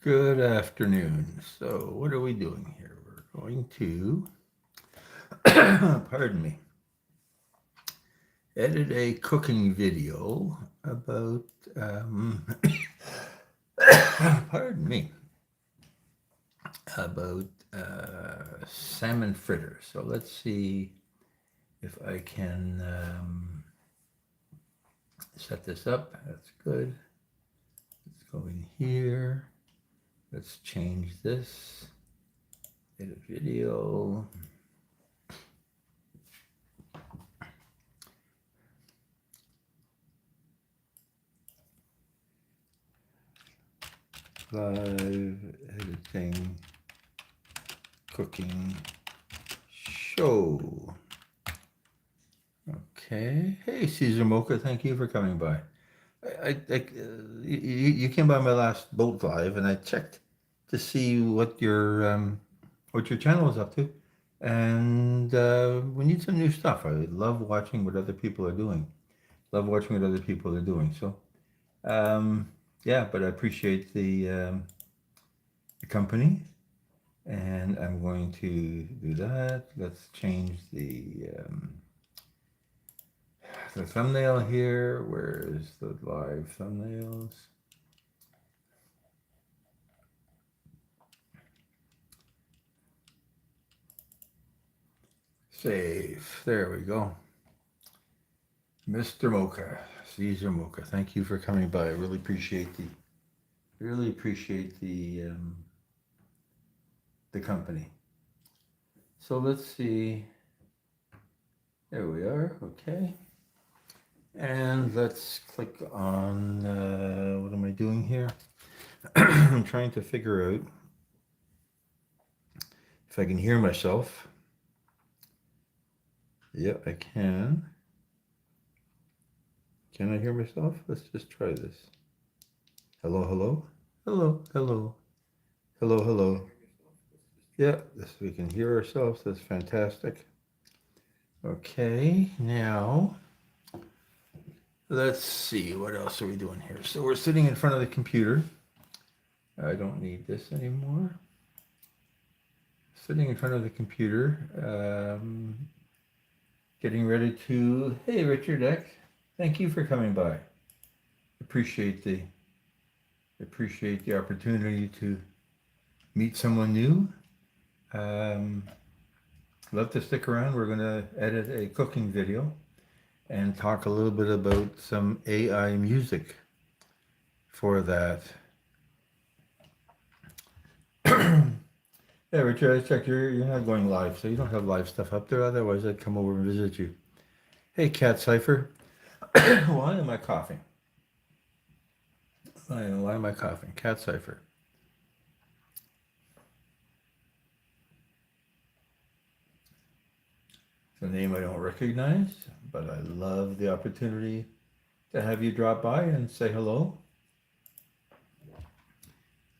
Good afternoon. So, what are we doing here? We're going to, pardon me, edit a cooking video about, pardon me, about salmon fritters. So, let's see if I can set this up. That's good. Let's go in here. Let's change this. Edit video. Live editing cooking show. Okay. Hey, Caesar Mocha, thank you for coming by. You came by my last boat live, and I checked to see what your channel is up to, and we need some new stuff. I love watching what other people are doing. Love watching what other people are doing. So, yeah, but I appreciate the company, and I'm going to do that. Let's change the thumbnail here. Where is the live thumbnails? Save. There we go. Mr. Mocha, Caesar Mocha, thank you for coming by. I really appreciate the company. So let's see. There we are. Okay. And let's click on, what am I doing here? I'm trying to figure out if I can hear myself. Yeah, I can. Can I hear myself? Let's just try this. Hello, hello? Hello, hello. Hello, hello. Yeah, this we can hear ourselves. That's fantastic. Okay, now let's see, what else are we doing here? So we're sitting in front of the computer. I don't need this anymore. Sitting in front of the computer, getting ready to, hey, Richard Eck, thank you for coming by. Appreciate the opportunity to meet someone new. Love to stick around. We're going to edit a cooking video and talk a little bit about some AI music for that. Yeah, Richard, I checked. You're not going live, so you don't have live stuff up there. Otherwise, I'd come over and visit you. Hey, Cat Cipher. Why am I coughing? Why am I coughing? Cat Cipher. It's a name I don't recognize, but I love the opportunity to have you drop by and say hello.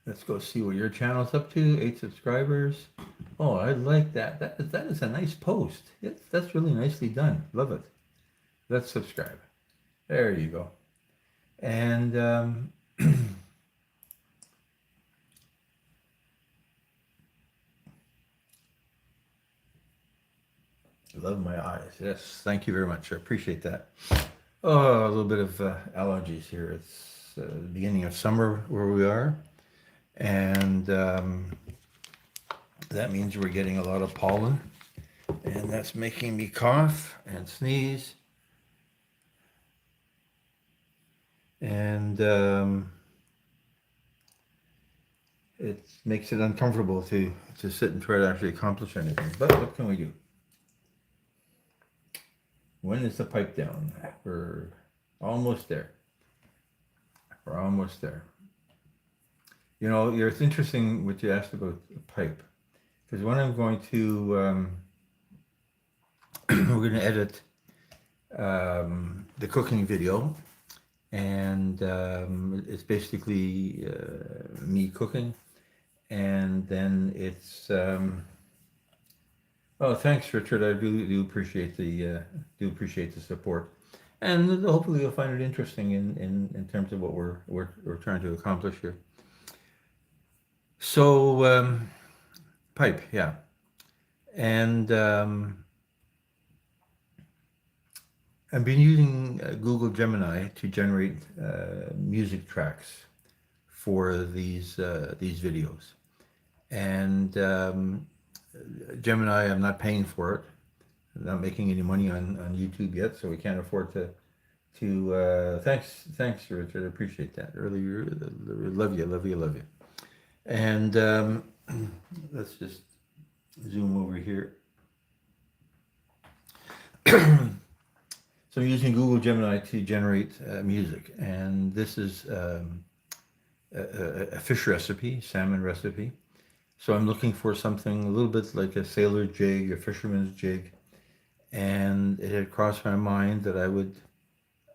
Let's go see what your channel's up to. 8 subscribers. Oh, I like that. That is a nice post. That's really nicely done. Love it. Let's subscribe. There you go. And love my eyes. Yes, thank you very much. I appreciate that. Oh, a little bit of allergies here. It's the beginning of summer where we are, and that means we're getting a lot of pollen, and that's making me cough and sneeze. And it makes it uncomfortable to sit and try to actually accomplish anything. But what can we do? When is the pipe down? We're almost there. We're almost there. You know, it's interesting what you asked about the pipe, because when I'm going to, we're going to edit the cooking video, and it's basically me cooking, and then it's oh, thanks, Richard. I do appreciate the support, and hopefully you'll find it interesting in terms of what we're trying to accomplish here. So, pipe, yeah. And I've been using Google Gemini to generate music tracks for these videos. And Gemini, I'm not paying for it. I'm not making any money on YouTube yet, so we can't afford to. Thanks, Richard. I appreciate that. Earlier, love you, love you, love you. And let's just zoom over here. So I'm using Google Gemini to generate music, and this is a fish recipe, salmon recipe. So I'm looking for something a little bit like a sailor jig, a fisherman's jig, and it had crossed my mind that I would,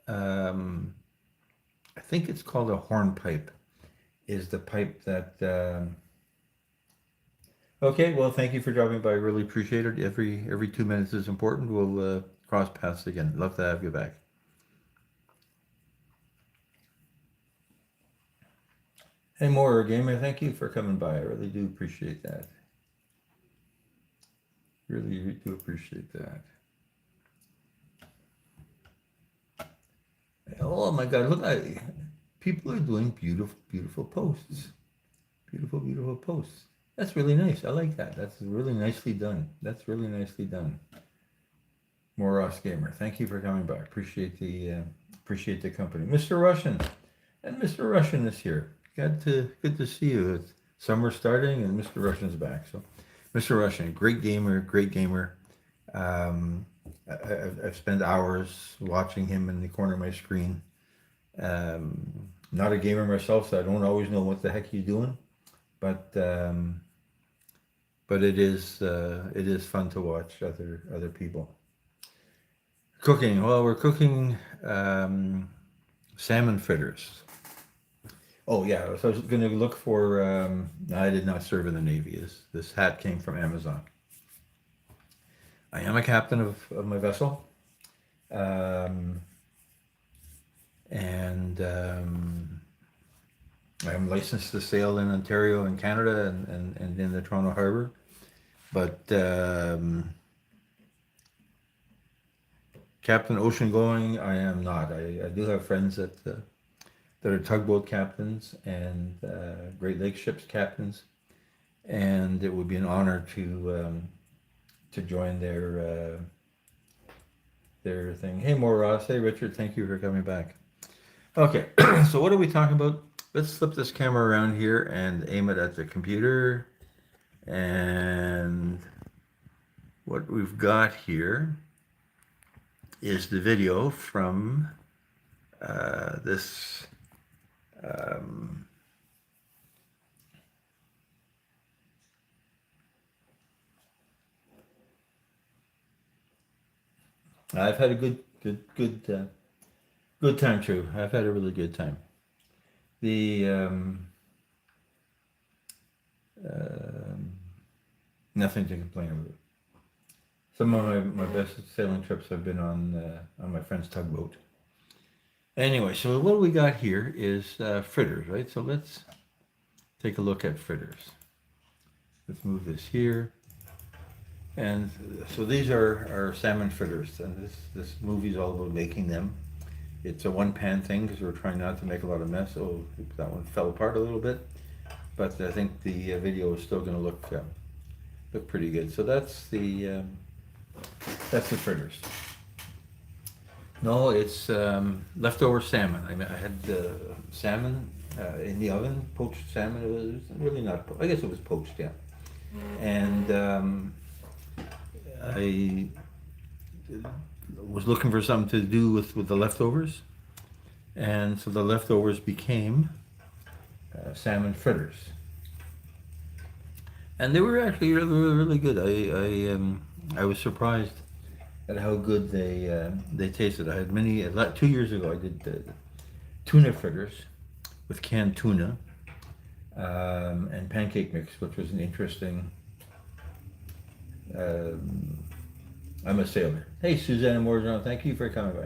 um, I think it's called a hornpipe, is the pipe that. Okay, well, thank you for dropping by. Really appreciate it. Every 2 minutes is important. We'll cross paths again. Love to have you back. Hey, more gamer. Thank you for coming by. I really do appreciate that. Really do appreciate that. Oh my God! Look, people are doing beautiful, beautiful posts. Beautiful, beautiful posts. That's really nice. I like that. That's really nicely done. That's really nicely done. More Ross Gamer. Thank you for coming by. Appreciate the company, Mr. Russian, and Mr. Russian is here. Good to see you. It's summer starting, and Mr. Russian's back. So, Mr. Russian, great gamer, great gamer. Um, I've spent hours watching him in the corner of my screen. Not a gamer myself, so I don't always know what the heck he's doing, but but it is fun to watch other people cooking. Well, we're cooking salmon fritters. Oh yeah, so I was going to look for. I did not serve in the Navy. This hat came from Amazon. I am a captain of my vessel, um, and I'm licensed to sail in Ontario and Canada and in the Toronto Harbor. But Captain Ocean going, I am not. I do have friends that are tugboat captains and Great Lakes ships captains, and it would be an honor to join their thing. Hey, more Ross. Hey, Richard. Thank you for coming back. Okay, so what are we talking about? Let's flip this camera around here and aim it at the computer. And what we've got here is the video from this. Um, I've had a good time too. I've had a really good time. The um, nothing to complain about. Some of my best sailing trips have been on my friend's tugboat. Anyway, so what we got here is fritters, right? So let's take a look at fritters. Let's move this here. And so these are salmon fritters, and this movie is all about making them. It's a one pan thing because we're trying not to make a lot of mess. Oh, that one fell apart a little bit, but I think the video is still going to look pretty good. So that's the fritters. No, it's leftover salmon. I mean, I had salmon in the oven, poached salmon. It was really not. I guess it was poached, yeah. And I was looking for something to do with the leftovers, and so the leftovers became salmon fritters, and they were actually really good. I was surprised at how good they tasted. I had 2 years ago. I did tuna fritters with canned tuna and pancake mix, which was an interesting. I'm a sailor. Hey, Susanna Morgan, thank you for coming by.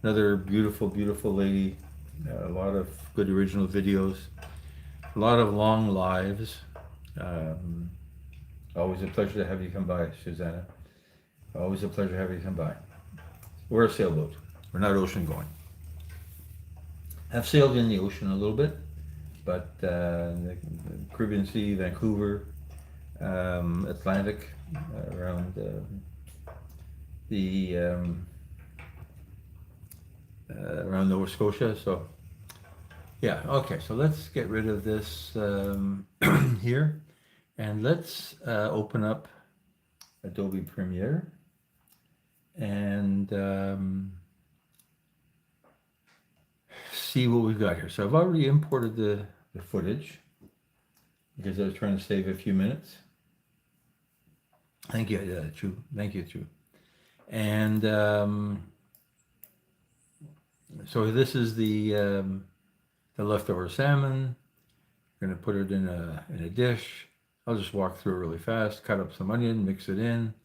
Another beautiful, beautiful lady. A lot of good original videos. A a lot of long lives. Um, Always a pleasure to have you come by, Susanna. Always a pleasure to have you come by. We're a sailboat. We're not ocean going. I've sailed in the ocean a little bit, but the Caribbean Sea, Vancouver, Atlantic, around the around Nova Scotia. So yeah, okay. So let's get rid of this here, and let's open up Adobe Premiere and see what we've got here. So I've already imported the footage because I was trying to save a few minutes. Thank you, Chu. Thank you, Chu. And so this is the leftover salmon. I'm going to put it in a dish. I'll just walk through it really fast. Cut up some onion, mix it in.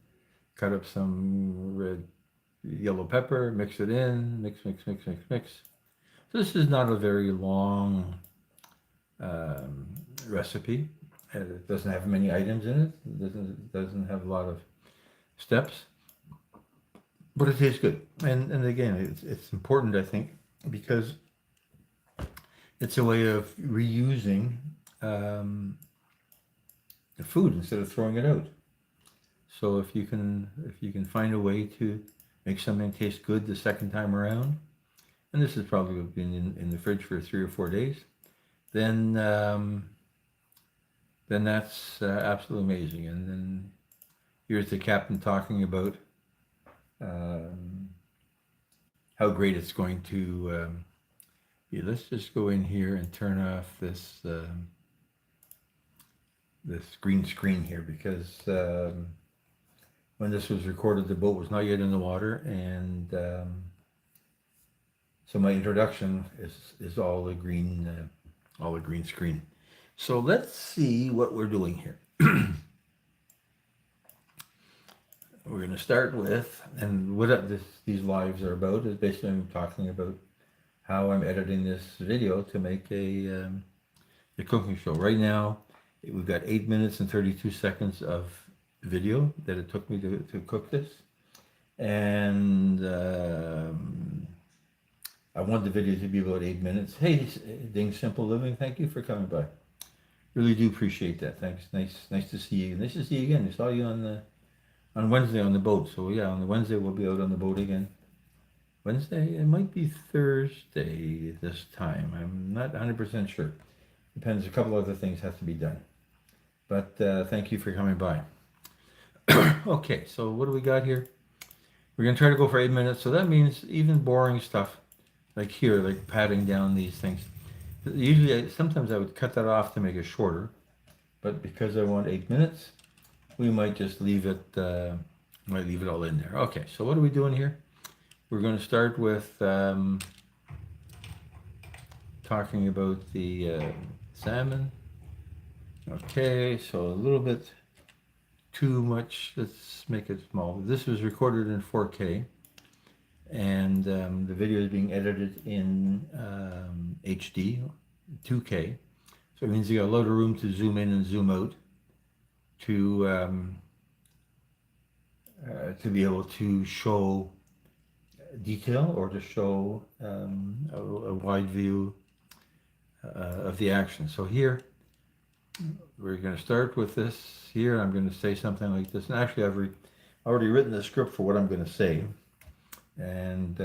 Cut up some red, yellow pepper, mix it in. Mix. So this is not a very long recipe. It doesn't have many items in it. It doesn't have a lot of steps, but it tastes good. And again, it's important, I think, because it's a way of reusing the food instead of throwing it out. So if you can find a way to make something taste good the second time around, and this has probably been in the fridge for 3 or 4 days, then that's absolutely amazing. And then here's the captain talking about how great it's going to be. Let's just go in here and turn off this this green screen here, because when this was recorded, the boat was not yet in the water, and so my introduction is all the green screen. So let's see what we're doing here. We're going to start with, and what these lives are about is basically I'm talking about how I'm editing this video to make a cooking show. Right now, we've got 8 minutes and 32 seconds of video that it took me to cook this, and I want the video to be about 8 minutes. Hey, Ding Simple Living, thank you for coming by. Really do appreciate that. Thanks. Nice to see you. Nice to see you again. I saw you on Wednesday on the boat. So yeah, on the Wednesday we'll be out on the boat again. Wednesday, it might be Thursday this time. I'm not 100% sure. Depends. A couple other things have to be done. But thank you for coming by. Okay, so what do we got here? We're going to try to go for 8 minutes. So that means even boring stuff, like here, like patting down these things. Usually, sometimes I would cut that off to make it shorter. But because I want 8 minutes, we might just leave it, might leave it all in there. Okay, so what are we doing here? We're going to start with talking about the salmon. Okay, so a little bit too much. Let's make it small. This was recorded in 4K, and the video is being edited in HD, 2K. So it means you got a lot of room to zoom in and zoom out to be able to show detail or to show a wide view of the action. So here, we're going to start with this here. I'm going to say something like this. And actually, I've already written the script for what I'm going to say. And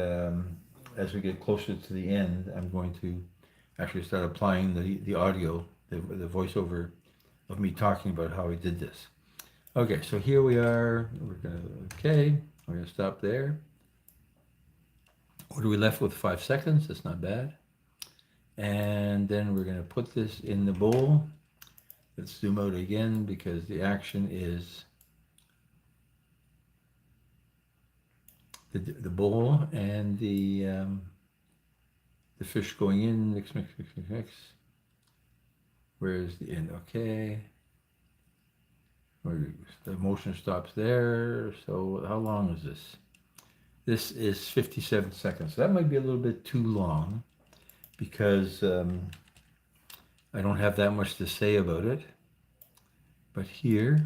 as we get closer to the end, I'm going to actually start applying the audio, the voiceover of me talking about how I did this. Okay, so here we are. We're going to stop there. What are we left with? 5 seconds. That's not bad. And then we're going to put this in the bowl. Let's zoom out again because the action is the bowl and the fish going in. Mix. Where's the end? Okay. The motion stops there. So how long is this? This is 57 seconds. So that might be a little bit too long because I don't have that much to say about it. But here,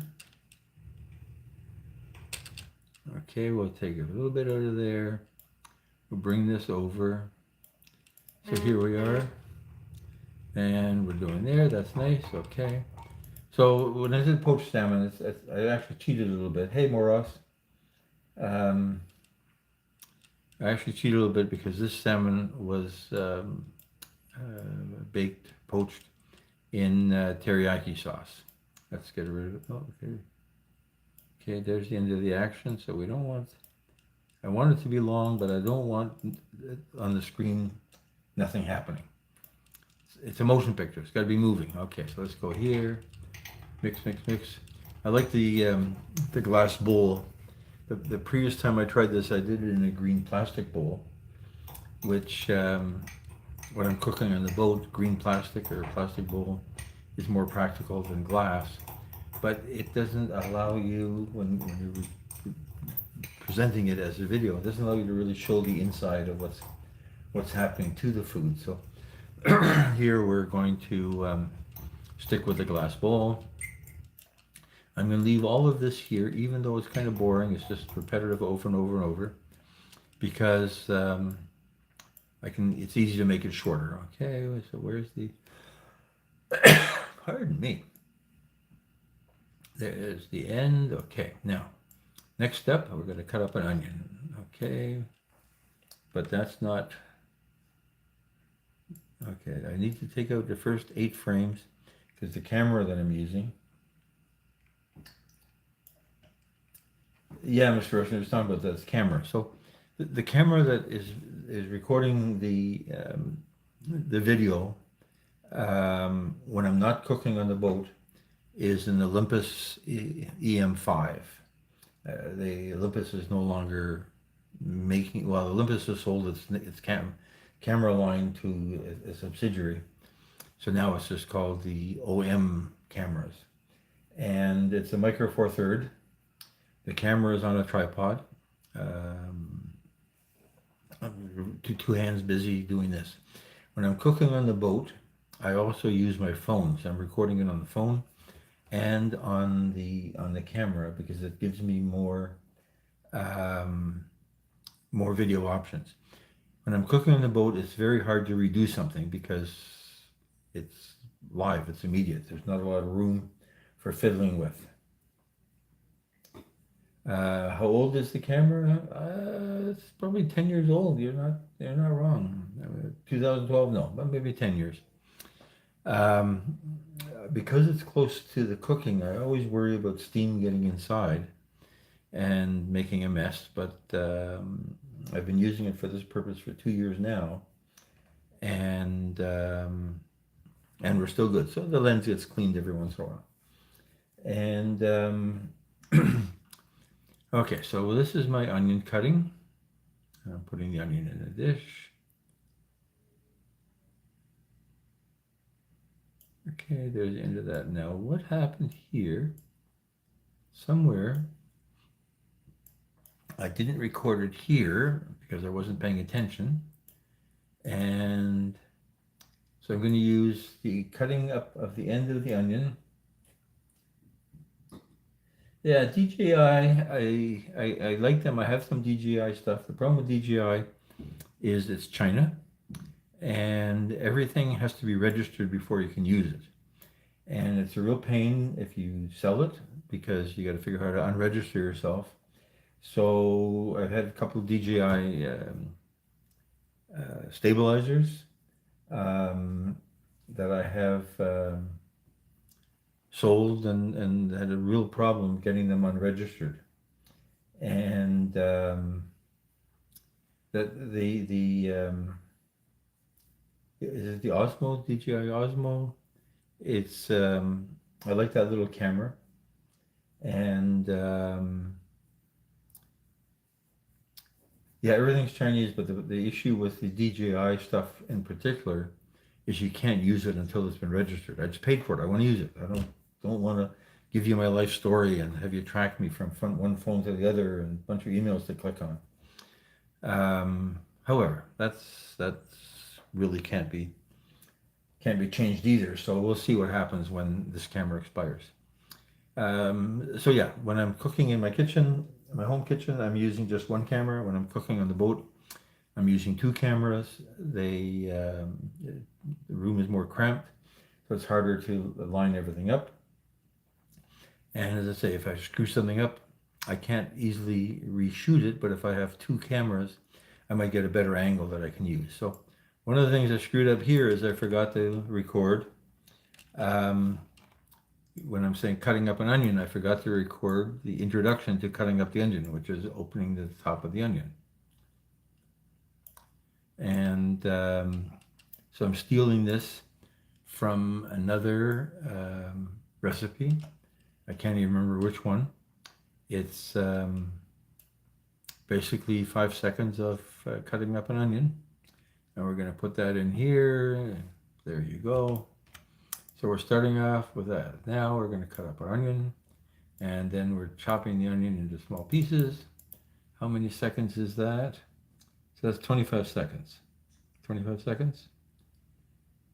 okay, we'll take a little bit out of there. We'll bring this over. So here we are. And we're doing there. That's nice. Okay. So when I did poached salmon, I actually cheated a little bit. Hey, Moros. Um, I actually cheated a little bit because this salmon was baked, poached in teriyaki sauce. Let's get rid of it. Oh, okay. Okay, there's the end of the action. So we don't want, I want it to be long, but I don't want on the screen nothing happening. It's a motion picture. It's got to be moving. Okay, so let's go here. Mix, mix, mix. I like the glass bowl. The previous time I tried this, I did it in a green plastic bowl, which when I'm cooking on the boat, green plastic or plastic bowl is more practical than glass. But it doesn't allow you, when you're presenting it as a video, it doesn't allow you to really show the inside of what's happening to the food. So here we're going to stick with the glass bowl. I'm going to leave all of this here, even though it's kind of boring. It's just repetitive over and over and over, because it's easy to make it shorter. Okay, so where's the, pardon me. There's the end. Okay, now, next step, we're going to cut up an onion. Okay, but that's not, okay, I need to take out the first 8 frames because the camera that I'm using, yeah, Mr. Rushton was talking about this camera. So the camera that is recording the video when I'm not cooking on the boat is an Olympus EM5. The Olympus is no longer making, well, Olympus has sold its camera line to a subsidiary. So now it's just called the OM cameras. And it's a Micro Four Third. The camera is on a tripod. Two hands busy doing this. When I'm cooking on the boat, I also use my phone. So I'm recording it on the phone and on the camera because it gives me more video options. When I'm cooking on the boat, it's very hard to redo something because it's live, it's immediate. There's not a lot of room for fiddling with. How old is the camera? It's probably 10 years old. You're not wrong. 2012, no, but maybe 10 years. Because it's close to the cooking, I always worry about steam getting inside and making a mess. But I've been using it for this purpose for 2 years now, and we're still good. So the lens gets cleaned every once in a while, and. Okay, so this is my onion cutting. I'm putting the onion in a dish. Okay, there's the end of that. Now, what happened here? Somewhere, I didn't record it here because I wasn't paying attention. And so I'm going to use the cutting up of the end of the onion. Yeah, DJI, I like them. I have some DJI stuff. The problem with DJI is it's China, and everything has to be registered before you can use it. And it's a real pain if you sell it because you got to figure out how to unregister yourself. So I've had a couple of DJI stabilizers that I have sold and had a real problem getting them unregistered. And that the is it the Osmo, DJI Osmo? It's I like that little camera, and yeah, everything's Chinese, but the issue with the DJI stuff in particular is you can't use it until it's been registered. I just paid for it. I want to use it. I don't want to give you my life story and have you track me from one phone to the other and a bunch of emails to click on. However, that's really can't be can't be changed either. So we'll see what happens when this camera expires. So yeah, when I'm cooking in my kitchen, my home kitchen, I'm using just one camera. When I'm cooking on the boat, I'm using two cameras. The room is more cramped, so it's harder to line everything up. And as I say, if I screw something up, I can't easily reshoot it, but if I have two cameras, I might get a better angle that I can use. So one of the things I screwed up here is I forgot to record. When I'm saying cutting up an onion, I forgot to record the introduction to cutting up the onion, which is opening the top of the onion. And so I'm stealing this from another recipe. I can't even remember which one. It's basically 5 seconds of cutting up an onion. And we're going to put that in here. There you go. So we're starting off with that. Now we're going to cut up our onion. And then we're chopping the onion into small pieces. How many seconds is that? So that's 25 seconds. 25 seconds?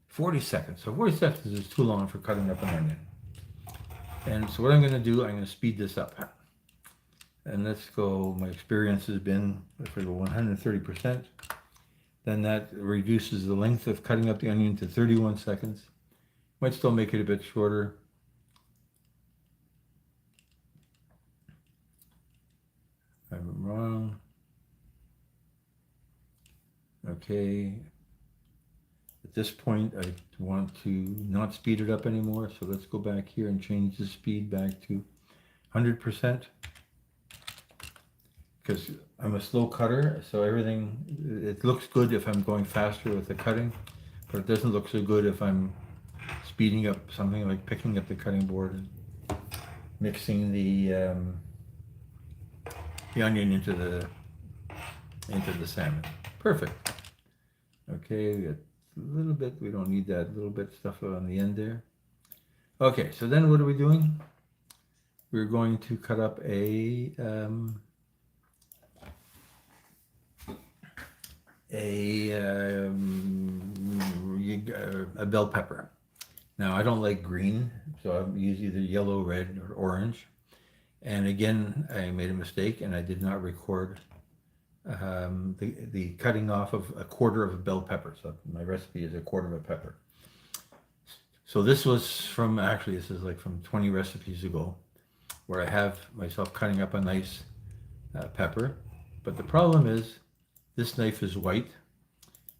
40 seconds. So 40 seconds is too long for cutting up an onion. And so what I'm going to do, I'm going to speed this up. And let's go, my experience has been, if I go 130%, then that reduces the length of cutting up the onion to 31 seconds. Might still make it a bit shorter. I'm wrong. Okay. At this point, I want to not speed it up anymore. So let's go back here and change the speed back to 100%. Because I'm a slow cutter, so everything, it looks good if I'm going faster with the cutting, but it doesn't look so good if I'm speeding up something like picking up the cutting board and mixing the onion into the salmon. Perfect. Okay, we got a little bit, we don't need that little bit stuff on the end there. Okay, so then what are we doing? We're going to cut up a bell pepper. Now I don't like green, so I use either yellow, red, or orange. And again, I made a mistake and I did not record the cutting off of a quarter of a bell pepper. So my recipe is a quarter of a pepper. So this was from, actually this is like from 20 recipes ago, where I have myself cutting up a nice pepper. But the problem is, this knife is white,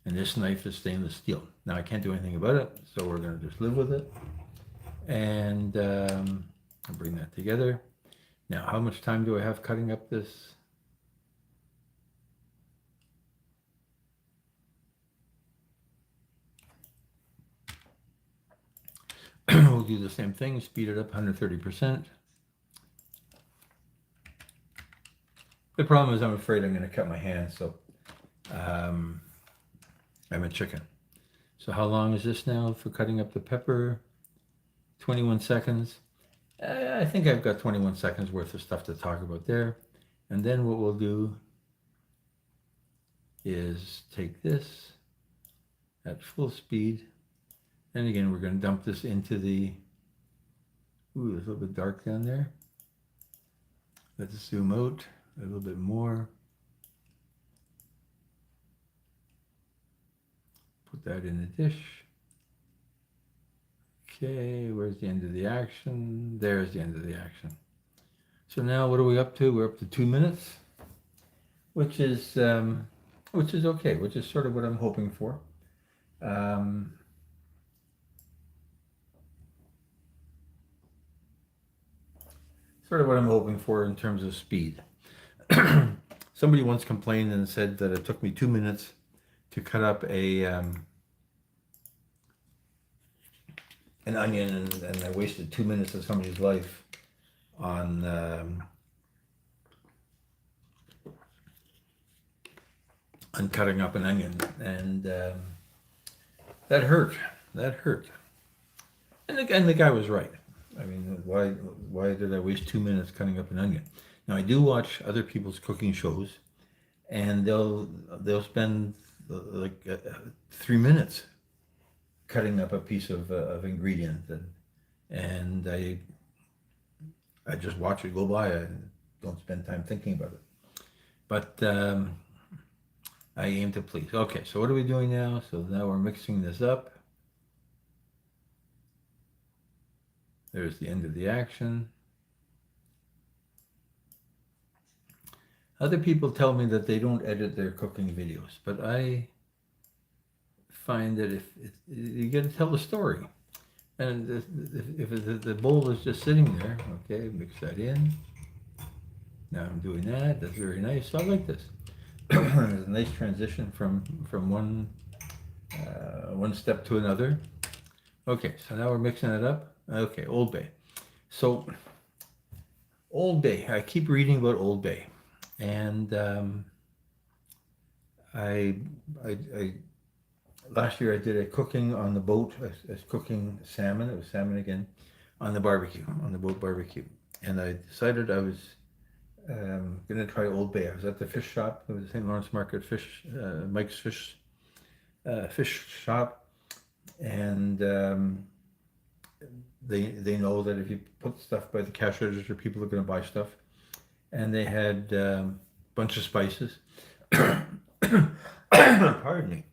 and this knife is stainless steel. Now I can't do anything about it, so we're going to just live with it. And I'll bring that together. Now, how much time do I have cutting up this? We'll do the same thing, speed it up 130%. The problem is I'm afraid I'm going to cut my hand, so I'm a chicken. So how long is this now for cutting up the pepper? 21 seconds. I think I've got 21 seconds worth of stuff to talk about there. And then what we'll do is take this at full speed. And again, we're going to dump this into the, ooh, it's a little bit dark down there. Let's zoom out a little bit more. Put that in the dish. Okay, where's the end of the action? There's the end of the action. So now what are we up to? We're up to 2 minutes, which is okay, which is sort of what I'm hoping for. Sort of what I'm hoping for in terms of speed. Somebody once complained and said that it took me 2 minutes to cut up an onion, and I wasted 2 minutes of somebody's life on cutting up an onion, and that hurt. That hurt. And the guy was right. I mean, why did I waste 2 minutes cutting up an onion? Now I do watch other people's cooking shows, and they'll spend like 3 minutes cutting up a piece of ingredient, and I just watch it go by. I don't spend time thinking about it. But I aim to please. Okay, so what are we doing now? So now we're mixing this up. There's the end of the action. Other people tell me that they don't edit their cooking videos, but I find that if you got to tell the story. And if the bowl is just sitting there, okay, mix that in. Now I'm doing that. That's very nice. So I like this. There's a nice transition from one step to another. Okay, so now we're mixing it up. Okay, Old Bay. So Old Bay. I keep reading about Old Bay, and I last year I did a cooking on the boat. I was cooking salmon. It was salmon again on the barbecue, on the boat barbecue, and I decided I was going to try Old Bay. I was at the fish shop. It was the St. Lawrence Market fish, Mike's fish shop, and they know that if you put stuff by the cash register, people are going to buy stuff, and they had a bunch of spices. Pardon me.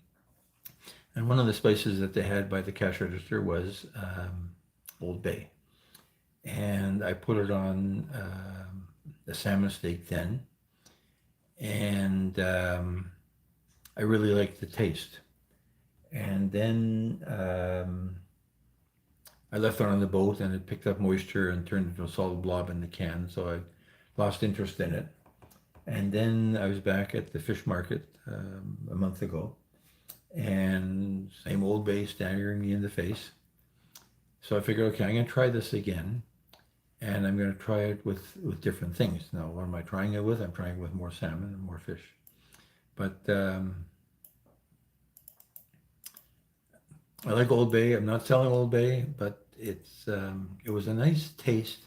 And one of the spices that they had by the cash register was Old Bay, and I put it on the salmon steak then, and I really liked the taste. And then I left it on the boat, and it picked up moisture and turned into a solid blob in the can, so I lost interest in it. And then I was back at the fish market a month ago, and same Old Bay staring me in the face. So I figured, okay, I'm going to try this again, and I'm going to try it with different things. Now, what am I trying it with? I'm trying it with more salmon and more fish. But I like Old Bay. I'm not selling Old Bay, but it was a nice taste.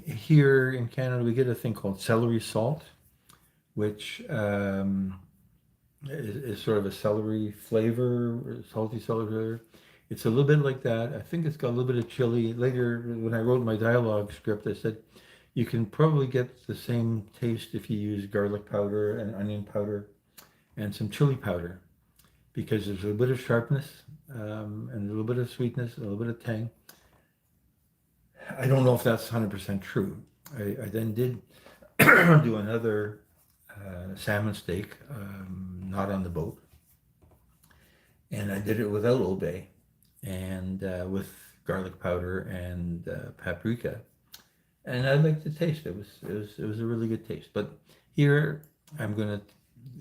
Here in Canada, we get a thing called celery salt, which is sort of a celery flavor, salty celery flavor. It's a little bit like that. I think it's got a little bit of chili. Later, when I wrote my dialogue script, I said you can probably get the same taste if you use garlic powder and onion powder and some chili powder, because there's a little bit of sharpness and a little bit of sweetness, a little bit of tang. I don't know if that's 100% true. I then did do another salmon steak, not on the boat, and I did it without Old Bay and with garlic powder and paprika, and I liked the taste. It was a really good taste. But here I'm going to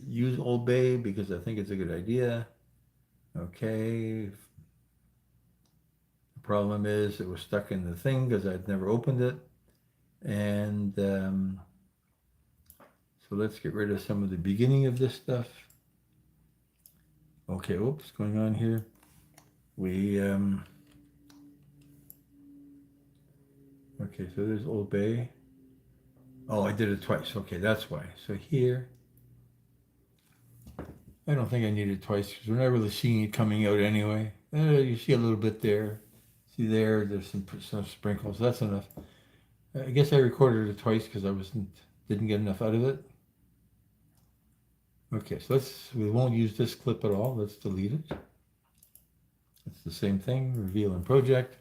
use Old Bay because I think it's a good idea. Okay. The problem is it was stuck in the thing because I'd never opened it. And so let's get rid of some of the beginning of this stuff. Okay, what's going on here? We, okay, so there's Old Bay. Oh, I did it twice. Okay, that's why. So here, I don't think I need it twice because we're not really seeing it coming out anyway. You see a little bit there. See there, there's some sprinkles. That's enough. I guess I recorded it twice because I didn't get enough out of it. Okay, so we won't use this clip at all. Let's delete it. It's the same thing, reveal and project.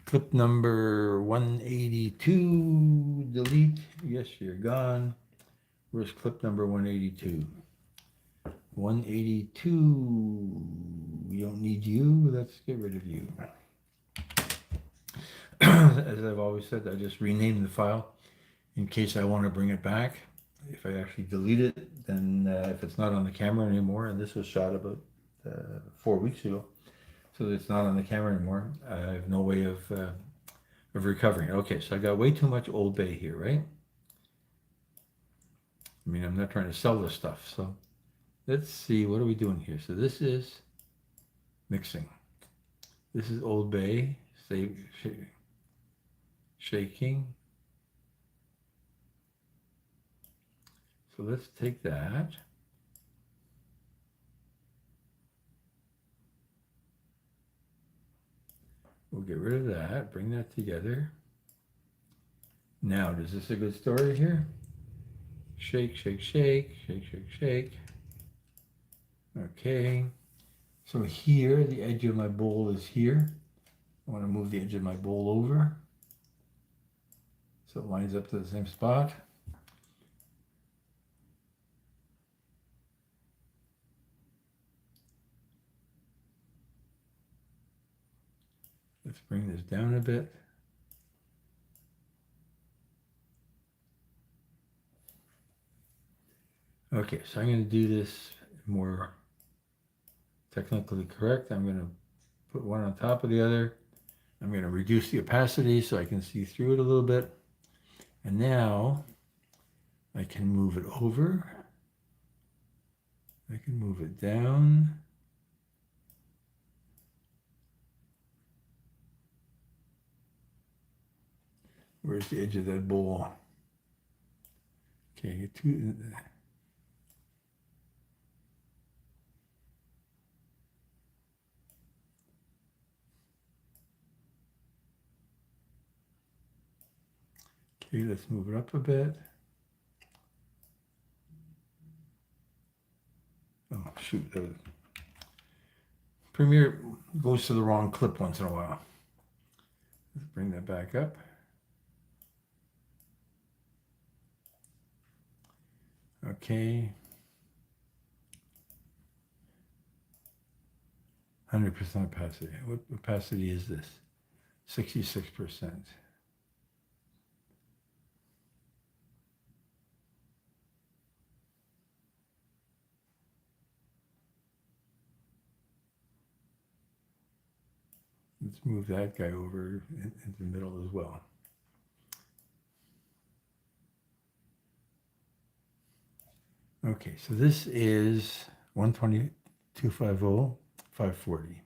Clip number 182, delete. Yes, you're gone. Where's clip number 182? 182, we don't need you. Let's get rid of you. As I've always said, I just rename the file in case I want to bring it back. If I actually delete it, then if it's not on the camera anymore, and this was shot about 4 weeks ago, so it's not on the camera anymore, I have no way of recovering it. Okay, so I got way too much Old Bay here, right? I mean, I'm not trying to sell this stuff, so let's see, what are we doing here? So this is mixing. This is Old Bay, shaking. So let's take that. We'll get rid of that, bring that together. Now, is this a good story here? Shake, shake, shake, shake, shake, shake. Okay. So here, the edge of my bowl is here. I want to move the edge of my bowl over so it lines up to the same spot. Let's bring this down a bit. Okay, so I'm going to do this more technically correct. I'm going to put one on top of the other. I'm going to reduce the opacity so I can see through it a little bit. And now I can move it over. I can move it down. Where's the edge of that bowl? Okay, okay, let's move it up a bit. Oh, shoot. Premiere goes to the wrong clip once in a while. Let's bring that back up. Okay. 100% opacity. What opacity is this? 66%. Let's move that guy over into the middle as well. Okay, so this is 120, 250, 540.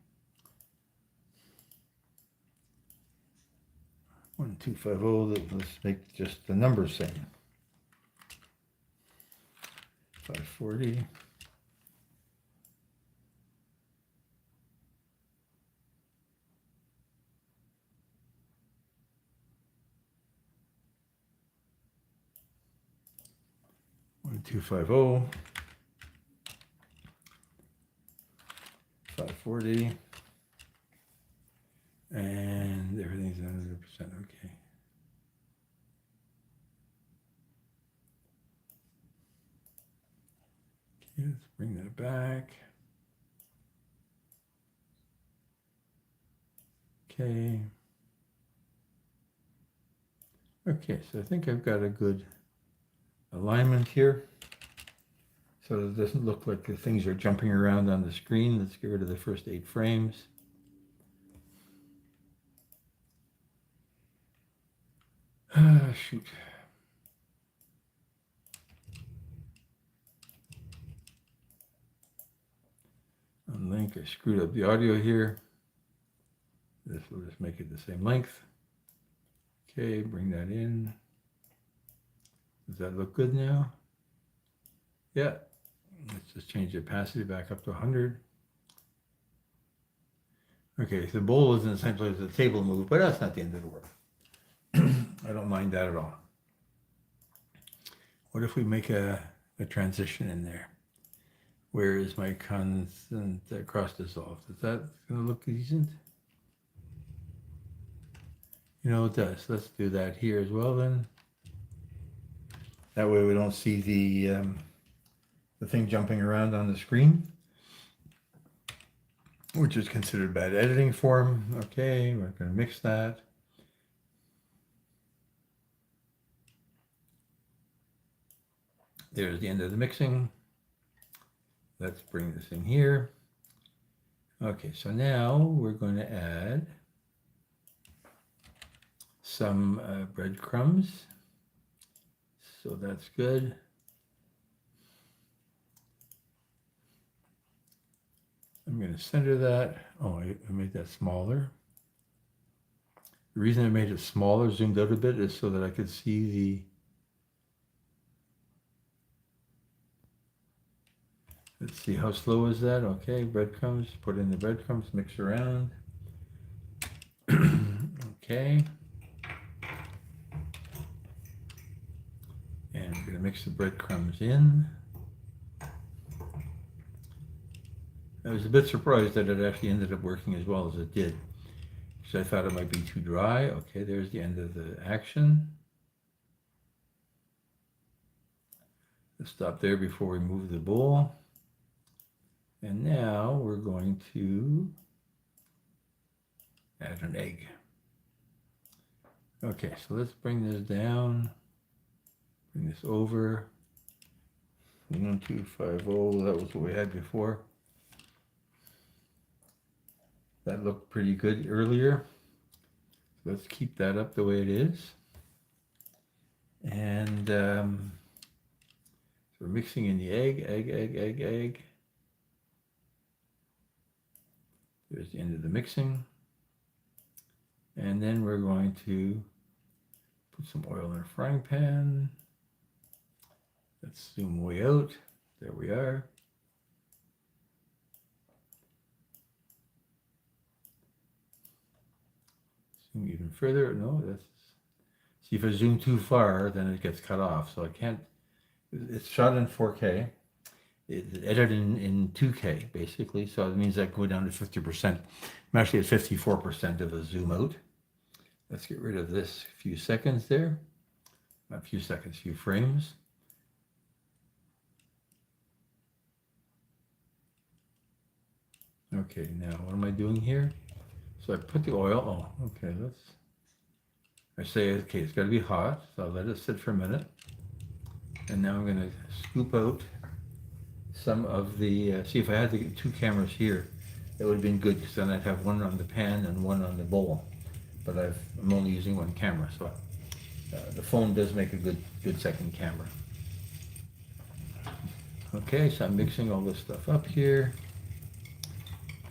1250, let's make just the numbers same. 540. One, 250. 540. And everything's 100%. Okay. Okay, let's bring that back. Okay. Okay, so I think I've got a good alignment here. So it doesn't look like the things are jumping around on the screen. Let's get rid of the first 8 frames. Shoot. On link, I screwed up the audio here. This will just make it the same length. Okay, bring that in. Does that look good now? Yeah. Let's just change the opacity back up to 100. Okay, so the bowl is in the same place as the table moved, but that's not the end of the world. I don't mind that at all. What if we make a transition in there? Where is my constant cross dissolve? Is that going to look decent? You know, it does. Let's do that here as well then. That way we don't see the thing jumping around on the screen, which is considered bad editing form. Okay, we're going to mix that. There's the end of the mixing. Let's bring this in here. Okay, so now we're going to add some breadcrumbs. So that's good. I'm going to center that. Oh, I made that smaller. The reason I made it smaller, zoomed out a bit, is so that I could see the... Let's see, how slow is that? Okay, breadcrumbs, put in the breadcrumbs, mix around. Okay. And we're going to mix the breadcrumbs in. I was a bit surprised that it actually ended up working as well as it did, because I thought it might be too dry. Okay, there's the end of the action. Let's stop there before we move the bowl. And now we're going to add an egg. Okay, so let's bring this down, bring this over. 1250, that was what we had before. That looked pretty good earlier. Let's keep that up the way it is. And so we're mixing in the egg. There's the end of the mixing. And then we're going to put some oil in our frying pan. Let's zoom way out. There we are. Zoom even further. No, that's... See, if I zoom too far, then it gets cut off. So I can't... It's shot in 4K. It's edited in 2K, basically. So it means I go down to 50%. I'm actually at 54% of the zoom out. Let's get rid of this few seconds there. Not a few seconds, few frames. Okay, now what am I doing here? So I put the oil, okay, I say, okay, it's gotta be hot, so I'll let it sit for a minute. And now I'm gonna scoop out some of the, see if I had the two cameras here, it would have been good, because then I'd have one on the pan and one on the bowl. But I'm only using one camera, so the phone does make a good second camera. Okay, so I'm mixing all this stuff up here.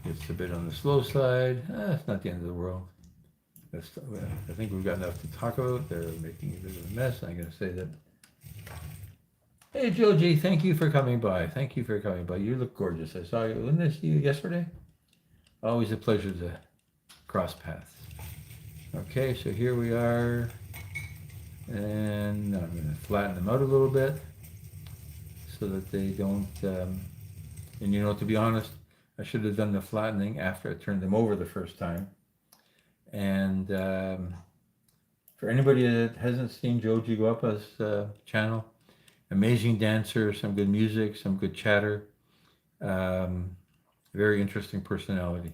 It's a bit on the slow side. It's not the end of the world. I think we've got enough to talk about. They're making a bit of a mess. I'm going to say that. Hey, Joji, thank you for coming by. Thank you for coming by. You look gorgeous. I saw you. Wasn't this you yesterday? Always a pleasure to cross paths. Okay, so here we are. And I'm going to flatten them out a little bit so that they don't, and you know, to be honest, I should have done the flattening after I turned them over the first time. And for anybody that hasn't seen Joji Guapa's channel, amazing dancer, some good music, some good chatter, very interesting personality.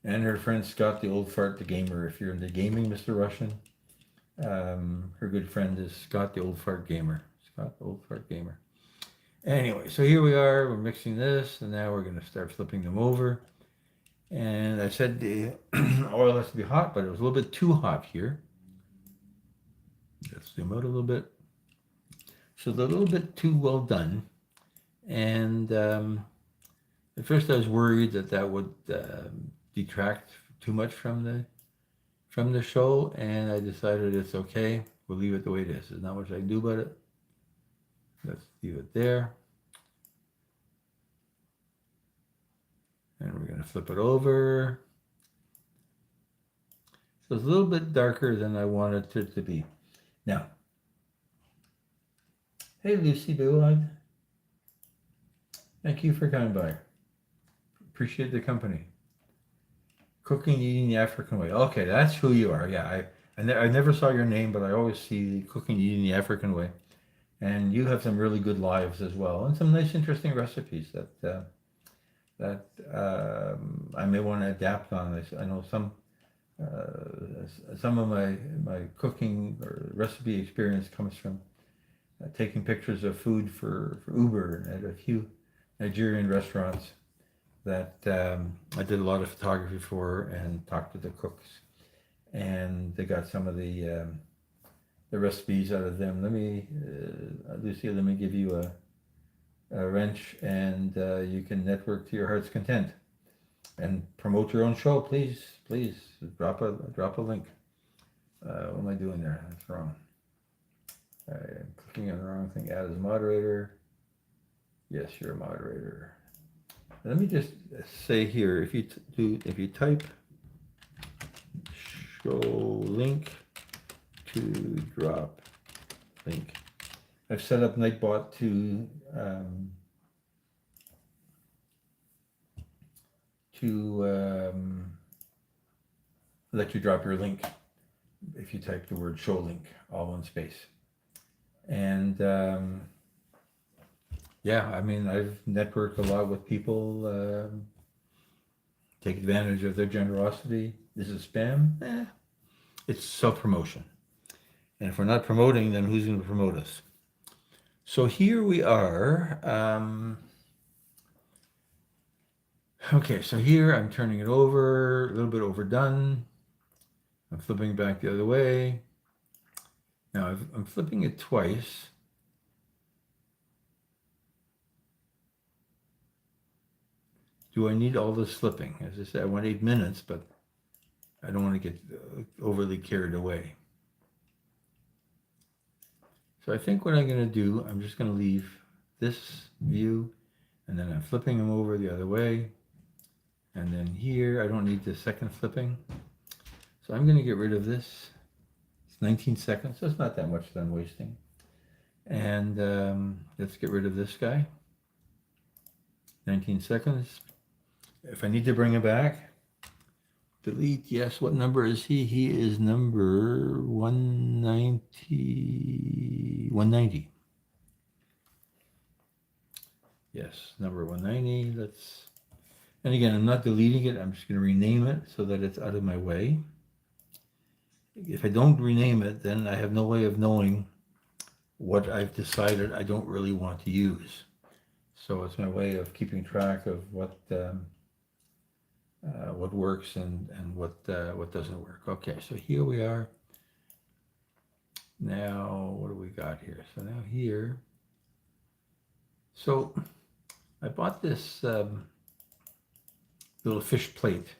And her friend Scott the Old Fart the Gamer. If you're into gaming, Mr. Russian, her good friend is Scott the Old Fart Gamer. Scott the Old Fart Gamer. Anyway, so here we are, we're mixing this, and now we're going to start flipping them over. And I said the oil has to be hot, but it was a little bit too hot here. Let's zoom out a little bit. So it's a little bit too well done. And at first I was worried that would detract too much from the show, and I decided it's okay. We'll leave it the way it is. There's not much I can do about it. Let's leave it there. And we're going to flip it over. So it's a little bit darker than I wanted it to be. Now, hey Lucy Bouad. Thank you for coming by. Appreciate the company. Cooking Eating the African Way. Okay, that's who you are. Yeah, I never saw your name, but I always see Cooking Eating the African Way. And you have some really good lives as well, and some nice, interesting recipes that I may want to adapt on. I know some of my cooking or recipe experience comes from taking pictures of food for Uber at a few Nigerian restaurants that I did a lot of photography for and talked to the cooks, and they got some of the recipes out of them. Let me, Lucia, let me give you a wrench, and you can network to your heart's content and promote your own show. Please drop a link. What am I doing there? That's wrong. I'm clicking on the wrong thing. Add as a moderator. Yes, you're a moderator. Let me just say here, if you type show link to drop link. I've set up Nightbot to let you drop your link if you type the word show link, all one space. And yeah, I mean, I've networked a lot with people, take advantage of their generosity. This is spam? It's self-promotion. And if we're not promoting, then who's going to promote us? So here we are. Okay, so here I'm turning it over, a little bit overdone. I'm flipping back the other way. Now I'm flipping it twice. Do I need all this flipping? As I said, I want 8 minutes, but I don't want to get overly carried away. So I think what I'm going to do, I'm just going to leave this view, and then I'm flipping them over the other way. And then here, I don't need the second flipping. So I'm going to get rid of this. It's 19 seconds, so it's not that much that I'm wasting. And let's get rid of this guy. 19 seconds. If I need to bring it back, delete, yes, what number is he? He is number 190. Yes, number 190, and again, I'm not deleting it, I'm just going to rename it so that it's out of my way. If I don't rename it, then I have no way of knowing what I've decided I don't really want to use. So it's my way of keeping track of what works and what doesn't work. Okay, so here we are. Now, what do we got here? So now here. So I bought this little fish plate.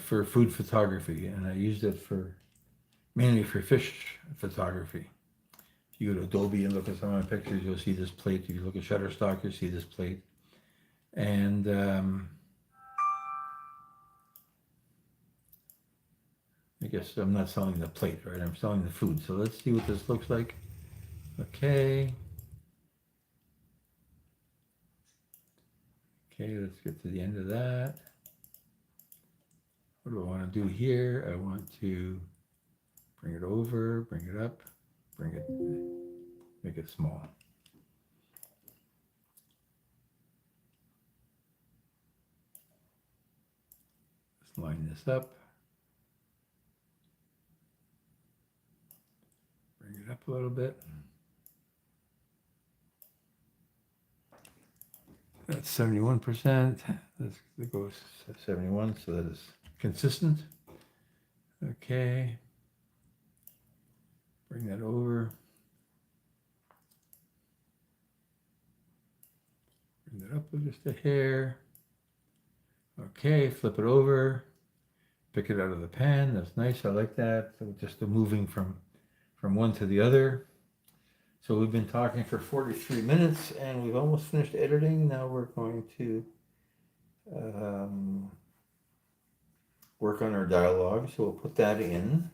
For food photography, and I used it mainly for fish photography. If you go to Adobe and look at some of my pictures, you'll see this plate. If you look at Shutterstock, you'll see this plate. And I guess I'm not selling the plate, right? I'm selling the food. So let's see what this looks like. Okay. Okay, let's get to the end of that. What do I want to do here? I want to bring it over, bring it up, make it small. Let's line this up. Bring it up a little bit. That's 71%. Let's go 71 so that it's consistent. Okay. Bring that over. Bring that up with just a hair. Okay, flip it over. Pick it out of the pan. That's nice. I like that. So just the moving from one to the other. So we've been talking for 43 minutes and we've almost finished editing. Now we're going to work on our dialogue. So we'll put that in,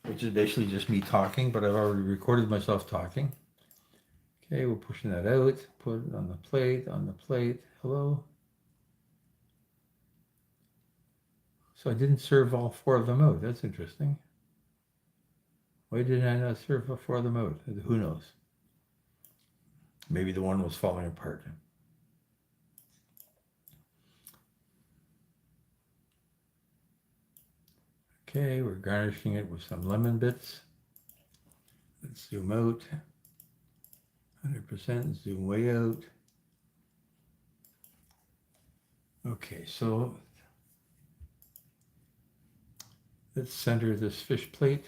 which is basically just me talking, but I've already recorded myself talking. Okay, we're pushing that out. Put it on the plate, Hello. So I didn't serve all 4 of them out. That's interesting. Why did I not serve all 4 of them out? Who knows? Maybe the one was falling apart. Okay, we're garnishing it with some lemon bits. Let's zoom out. 100%, zoom way out. Okay, so let's center this fish plate.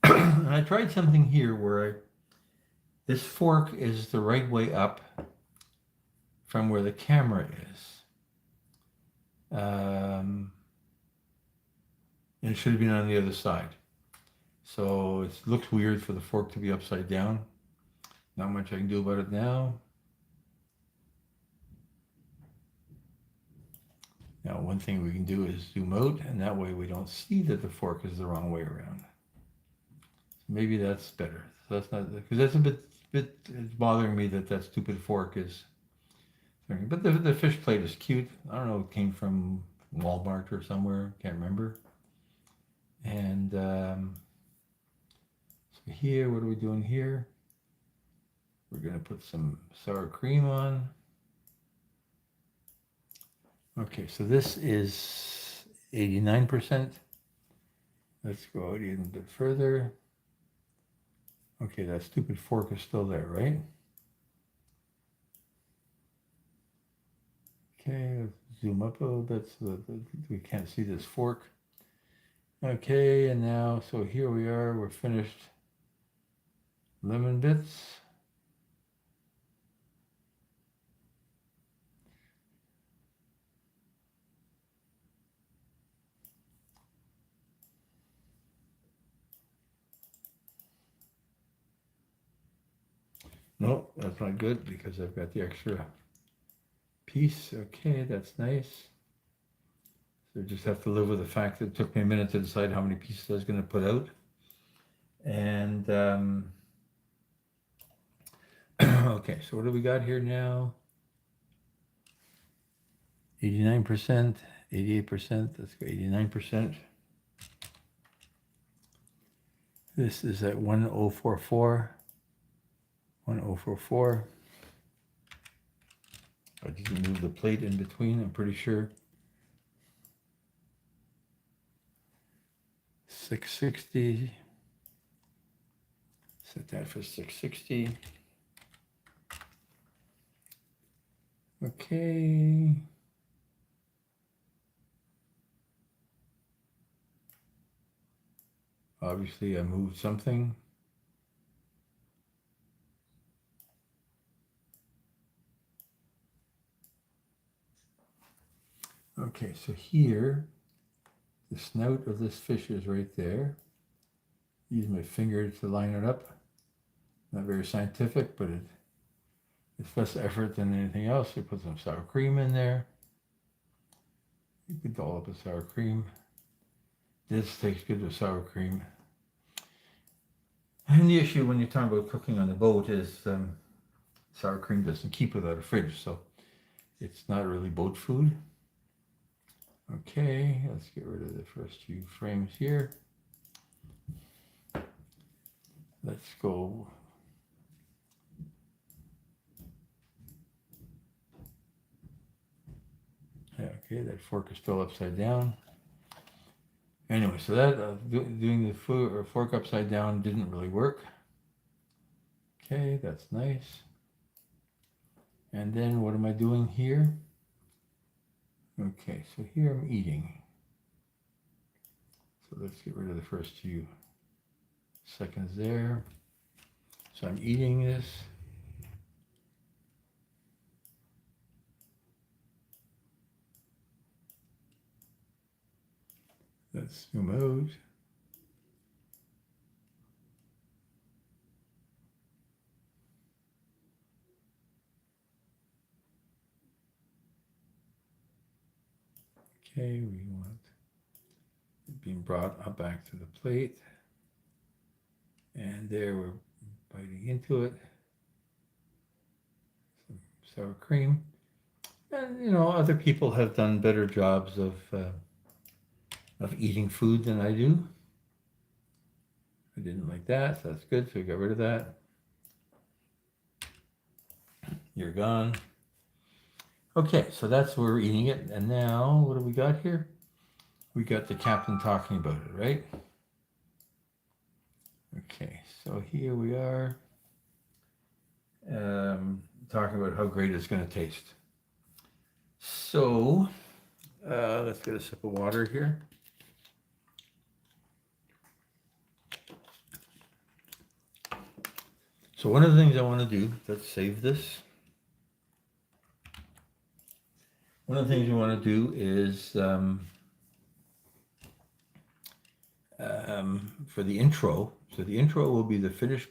And I tried something here where this fork is the right way up from where the camera is. And it should have been on the other side. So it looks weird for the fork to be upside down. Not much I can do about it now. Now, one thing we can do is zoom out, and that way we don't see that the fork is the wrong way around. Maybe that's better. So that's not, because that's a bit, it's bothering me that that stupid fork is, but the fish plate is cute. I don't know, it came from Walmart or somewhere, can't remember. And so here, what are we doing here? We're gonna put some sour cream on. Okay, so this is 89%. Let's go out even a bit further. Okay, that stupid fork is still there, right? Okay, let's zoom up a little bit so that we can't see this fork. Okay, and now, so here we are, we're finished. Lemon bits. No, that's not good because I've got the extra piece. Okay, that's nice. So just have to live with the fact that it took me a minute to decide how many pieces I was going to put out. And okay, so what do we got here now? 89%, 88%, let's go 89%. This is at 1044. 1044. I didn't move the plate in between, I'm pretty sure. 660. Set that for 660. Okay. Obviously, I moved something. Okay, so here, the snout of this fish is right there. Use my finger to line it up. Not very scientific, but it's less effort than anything else. You put some sour cream in there. You could dollop of sour cream. This tastes good with sour cream. And the issue when you're talking about cooking on the boat is sour cream doesn't keep without a fridge, so it's not really boat food. Okay, let's get rid of the first few frames here. Let's go. Yeah, okay, that fork is still upside down. Anyway, so that doing the fork upside down didn't really work. Okay, that's nice. And then what am I doing here? Okay, so here I'm eating. So let's get rid of the first few seconds there. So I'm eating this. Let's zoom out. Okay, we want it being brought up back to the plate. And there we're biting into it. Some sour cream. And you know, other people have done better jobs of eating food than I do. I didn't like that, so that's good. So we got rid of that. You're gone. Okay, so that's where we're eating it. And now, what do we got here? We got the captain talking about it, right? Okay, so here we are talking about how great it's going to taste. So let's get a sip of water here. So one of the things I want to do, let's save this. One of the things we want to do is for the intro. So the intro will be the finished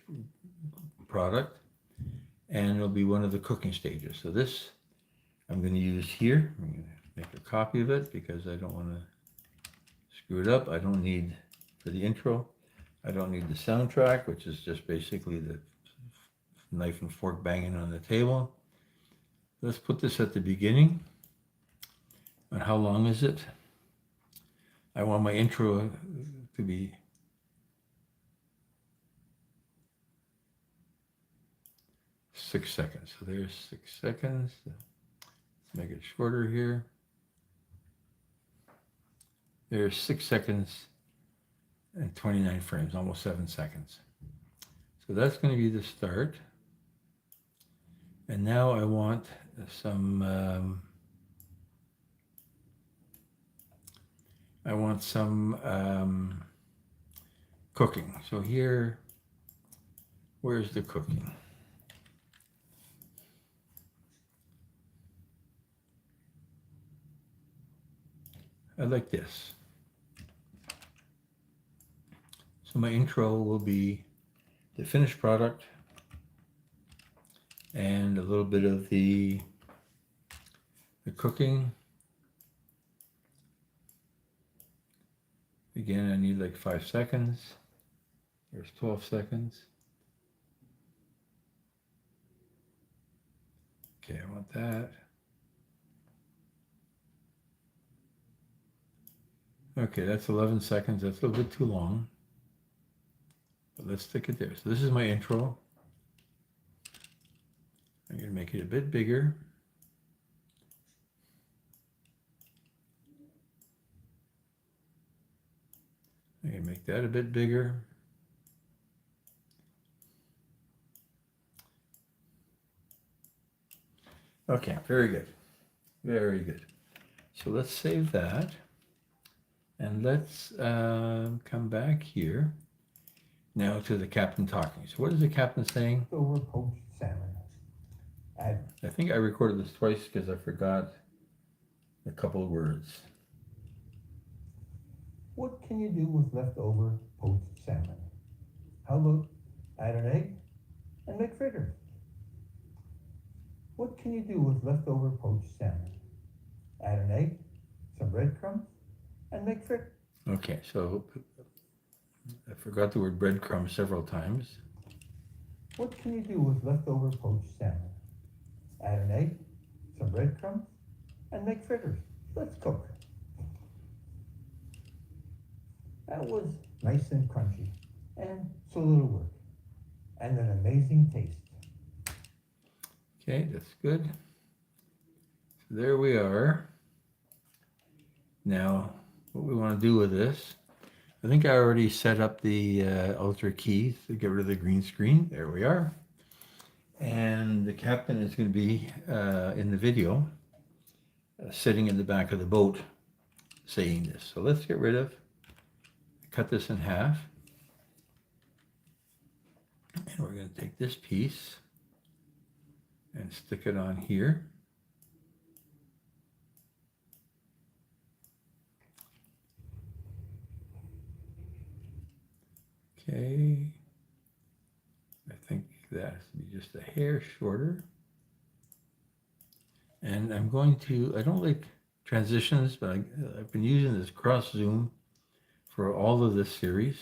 product, and it'll be one of the cooking stages. So this I'm going to use here. I'm going to make a copy of it because I don't want to screw it up. I don't need, for the intro, I don't need the soundtrack, which is just basically the knife and fork banging on the table. Let's put this at the beginning. And how long is it? I want my intro to be 6 seconds. So there's 6 seconds. Let's make it shorter here. There's 6 seconds and 29 frames, almost 7 seconds. So that's going to be the start. And now I want some cooking. So here, where's the cooking? I like this. So my intro will be the finished product and a little bit of the cooking. Again, I need like 5 seconds. There's 12 seconds. Okay, I want that. Okay, that's 11 seconds. That's a little bit too long. But let's stick it there. So this is my intro. I'm going to make it a bit bigger. I'm going to make that a bit bigger. Okay, very good. Very good. So let's save that. And let's come back here now to the captain talking. So what is the captain saying? Over poached salmon. I think I recorded this twice because I forgot a couple of words. What can you do with leftover poached salmon? How about add an egg and make fritters? What can you do with leftover poached salmon? Add an egg, some breadcrumbs, and make fritters. Okay, so I forgot the word breadcrumb several times. What can you do with leftover poached salmon? Add an egg, some breadcrumbs, and make fritters. Let's cook. That was nice and crunchy, and so little work, and an amazing taste. Okay, that's good. So there we are. Now, what we want to do with this, I think I already set up the Ultra keys to get rid of the green screen. There we are. And the captain is going to be in the video sitting in the back of the boat saying this. So let's get rid of, cut this in half. And we're going to take this piece and stick it on here. Okay. I think that has to be just a hair shorter. And I'm going to, I don't like transitions, but I've been using this cross zoom for all of this series.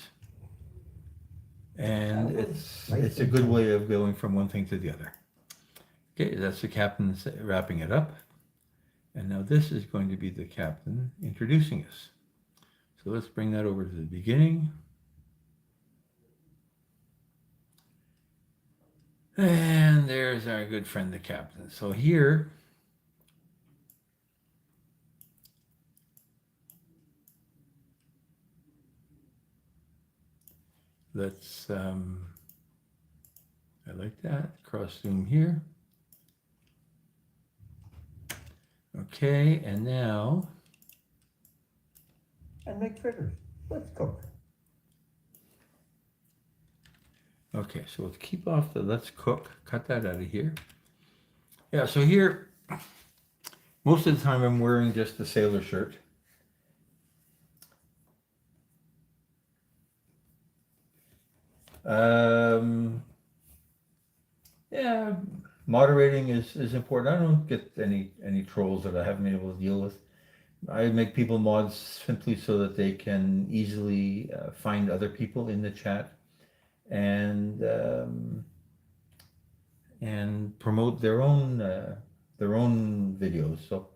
And it's a good way of going from one thing to the other. Okay, that's the captain wrapping it up. And now this is going to be the captain introducing us. So let's bring that over to the beginning. And there's our good friend, the captain. So here, let's, I like that, cross zoom here. Okay, and now. And make fritters. Let's cook. Okay, so let's keep off the let's cook, cut that out of here. Yeah, so here, most of the time I'm wearing just the sailor shirt. Yeah, moderating is important. I don't get any trolls that I haven't been able to deal with I make people mods simply so that they can easily find other people in the chat and and promote their own videos. So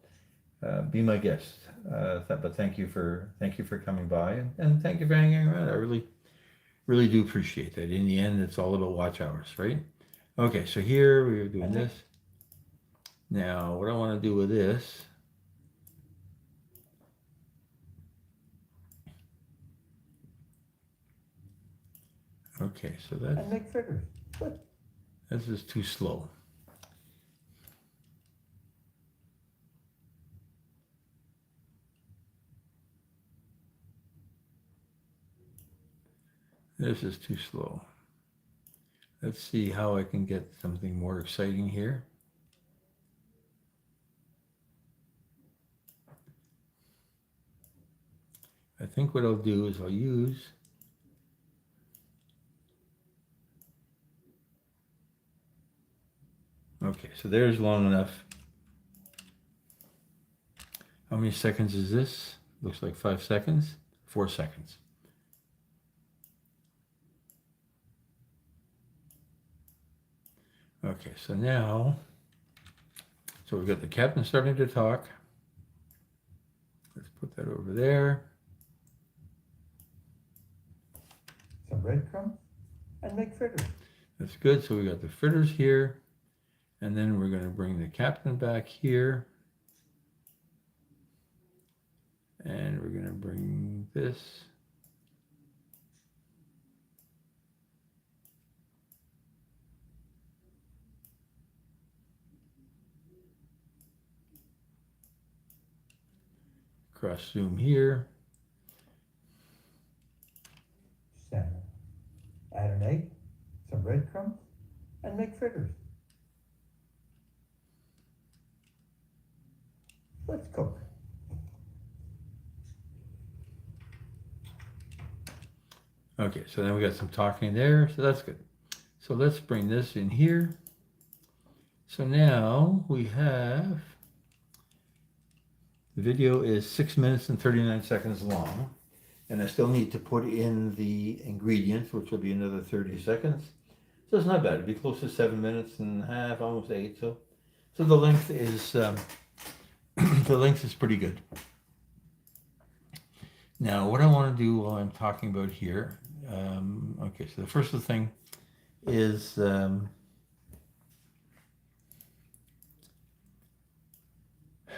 be my guest. But thank you for coming by and thank you for hanging around. I really do appreciate that. In the end, it's all about watch hours, right? Okay, so here we are doing this. Now, what I want to do with this. Okay, so And make fritters. this is too slow. This is too slow. Let's see how I can get something more exciting here. I think what I'll do is I'll use okay, so there's long enough. How many seconds is this? Looks like 5 seconds, 4 seconds. Okay, so now, so we've got the captain starting to talk. Let's put that over there. Some breadcrumbs and make fritters. That's good. So we got the fritters here. And then we're going to bring the captain back here. And we're going to bring this. Cross zoom here. Salmon. Add an egg, some breadcrumbs, and make fritters. Let's cook. Okay, so then we got some talking there, so that's good. So let's bring this in here. So now we have, the video is 6 minutes and 39 seconds long, and I still need to put in the ingredients, which will be another 30 seconds. So it's not bad, it'd be close to 7 minutes and a half, almost 8. So the length is, the length is pretty good. Now, what I want to do while I'm talking about here, okay, so the first thing is I'm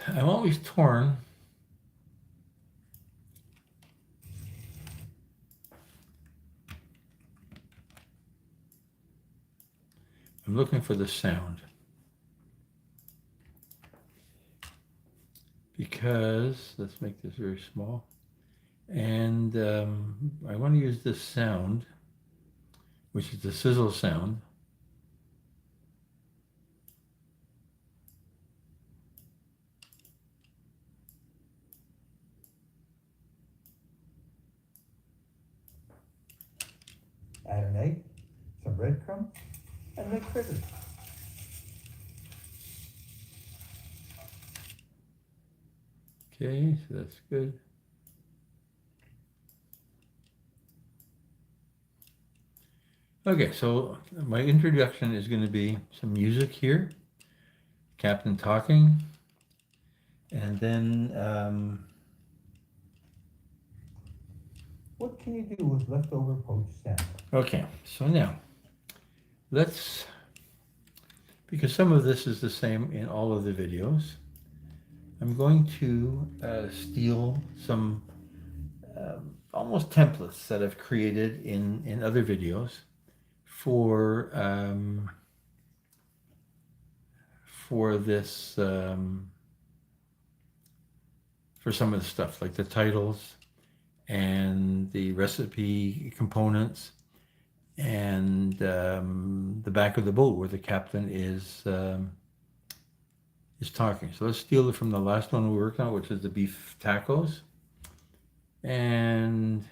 always torn I'm looking for the sound because let's make this very small. And I want to use this sound, which is the sizzle sound. Add an egg, some breadcrumbs, and make fritters. Okay, so that's good. Okay, so my introduction is going to be some music here, captain talking, and then What can you do with leftover poached salmon? okay, so now let's, because some of this is the same in all of the videos, I'm going to steal some almost templates that I've created in other videos for this for some of the stuff like the titles and the recipe components and the back of the boat where the captain is talking. So let's steal it from the last one we worked on, which is the beef tacos. And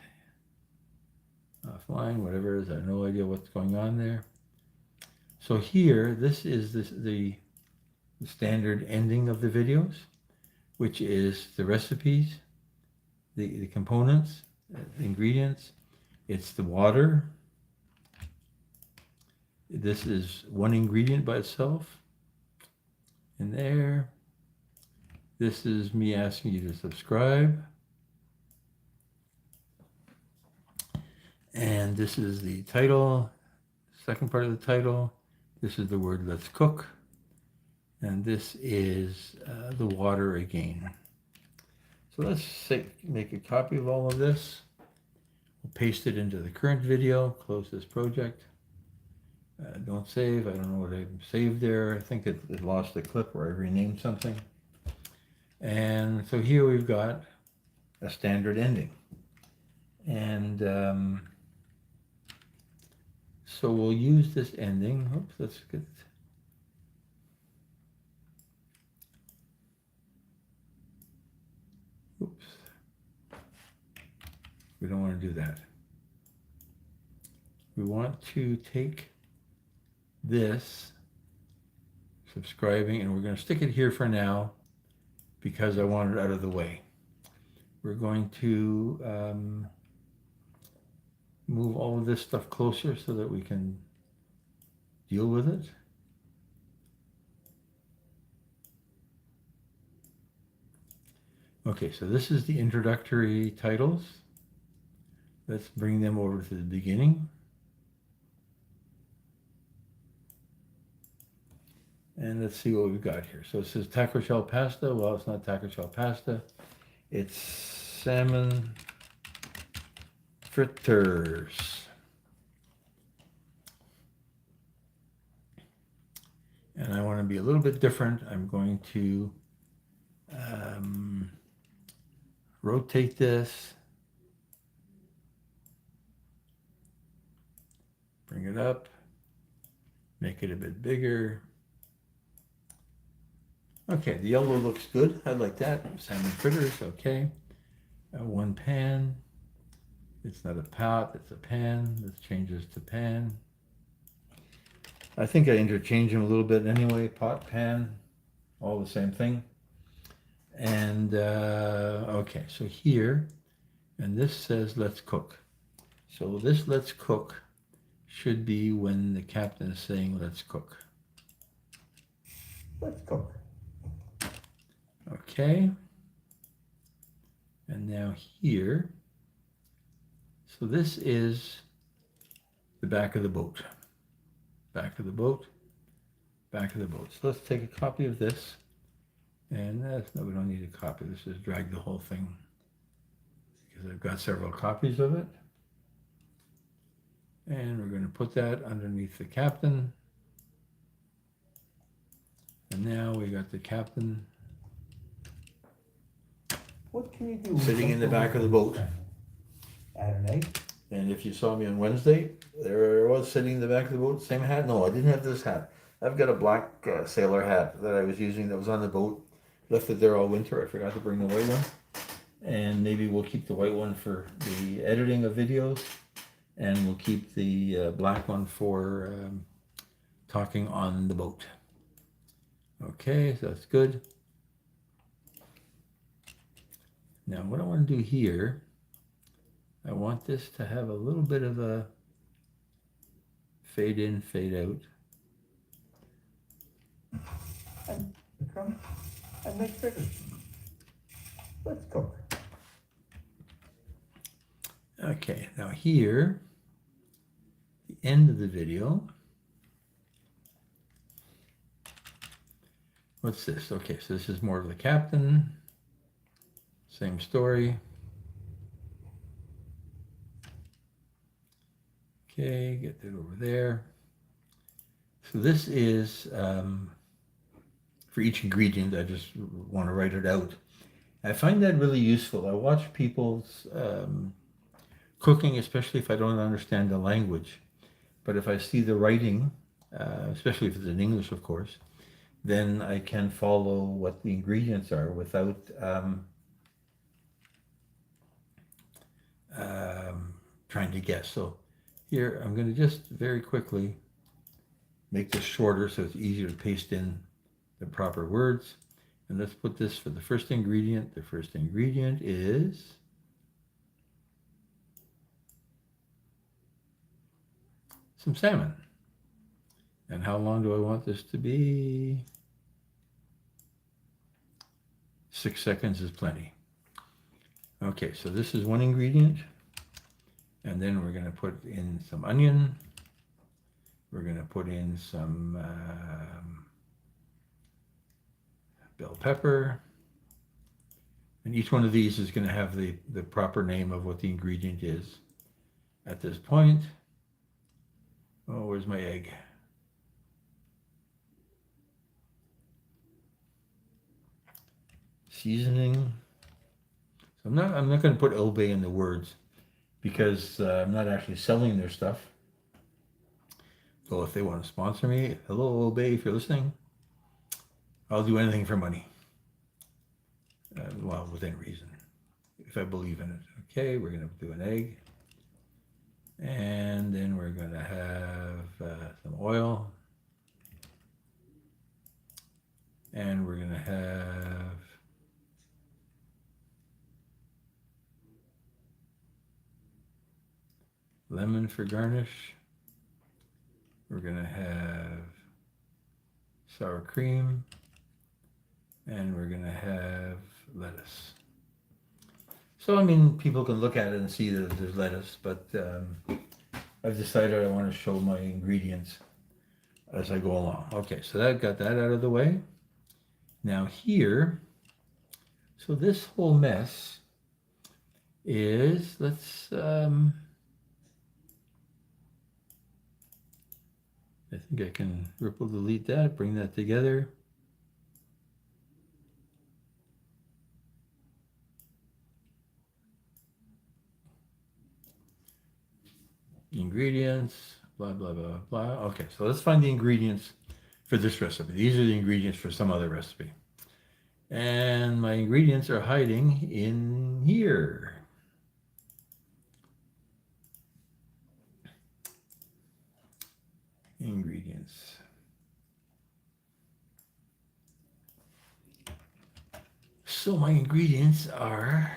offline, whatever it is, I have no idea what's going on there. So here, this is the standard ending of the videos, which is the recipes, the components, the ingredients. It's the water. This is one ingredient by itself. In there. This is me asking you to subscribe. And this is the title, second part of the title. This is the word "let's cook." And this is the water again. So let's make a copy of all of this. We'll paste it into the current video, close this project. Don't save. I don't know what I saved there. I think it lost the clip where I renamed something. And so here we've got a standard ending. And so we'll use this ending. Oops, let's get. Oops. We don't want to do that. We want to take this, subscribing, and we're going to stick it here for now because I want it out of the way. We're going to move all of this stuff closer so that we can deal with it. Okay, so this is the introductory titles. Let's bring them over to the beginning. And let's see what we've got here. So it says taco shell pasta. Well, it's not taco shell pasta. It's salmon fritters. And I want to be a little bit different. I'm going to rotate this. Bring it up. Make it a bit bigger. Okay, the yellow looks good. I like that. Salmon fritters, okay. One pan. It's not a pot, it's a pan. This changes to pan. I think I interchange them a little bit anyway. Pot, pan, all the same thing. And okay, so here, and this says let's cook. So this let's cook should be when the captain is saying let's cook. Let's cook. Okay. And now here, so this is the back of the boat. Back of the boat, back of the boat. So let's take a copy of this. And no, we don't need a copy. Let's just drag the whole thing because I've got several copies of it. And we're going to put that underneath the captain. And now we got the captain What can you do with sitting in the back of the leftover boat. salmon? Add an egg. And if you saw me on Wednesday, there I was sitting in the back of the boat, same hat. No, I didn't have this hat. I've got a black sailor hat that I was using that was on the boat. Left it there all winter. I forgot to bring the white one. And maybe we'll keep the white one for the editing of videos. And we'll keep the black one for talking on the boat. Okay, so that's good. Now what I want to do here, I want this to have a little bit of a fade in, fade out. And come and make fritters. Let's cook. Okay, now here, the end of the video. What's this? Okay, so this is more of the captain. Same story. Okay, get that over there. So this is, for each ingredient, I just want to write it out. I find that really useful. I watch people's cooking, especially if I don't understand the language. But if I see the writing, especially if it's in English, of course, then I can follow what the ingredients are without trying to guess. So here, I'm going to just very quickly make this shorter so it's easier to paste in the proper words. And let's put this for the first ingredient. The first ingredient is some salmon. And how long do I want this to be? 6 seconds is plenty. Okay, so this is one ingredient. And then we're going to put in some onion. We're going to put in some bell pepper. And each one of these is going to have the proper name of what the ingredient is. At this point, oh, where's my egg? Seasoning. So I'm not going to put Obey in the words because I'm not actually selling their stuff. So if they want to sponsor me, hello Obey, if you're listening, I'll do anything for money. Well, within reason, if I believe in it. Okay, we're going to do an egg. And then we're going to have some oil. And we're going to have lemon for garnish. We're going to have sour cream. And we're going to have lettuce. So, I mean, people can look at it and see that there's lettuce, but I've decided I want to show my ingredients as I go along. Okay, so that got that out of the way. Now here, so this whole mess is, let's, I think I can ripple delete that, bring that together. Ingredients, blah, blah, blah, blah. Okay, so let's find the ingredients for this recipe. These are the ingredients for some other recipe. And my ingredients are hiding in here. Ingredients. So my ingredients are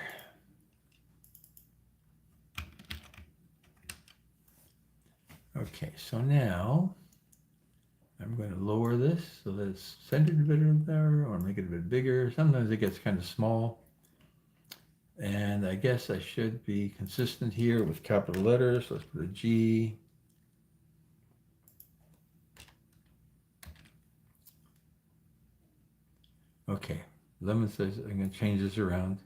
okay, so now I'm going to lower this so that it's centered a bit there or make it a bit bigger. Sometimes it gets kind of small. And I guess I should be consistent here with capital letters. Let's put a G. Okay, lemon says I'm going to change this around.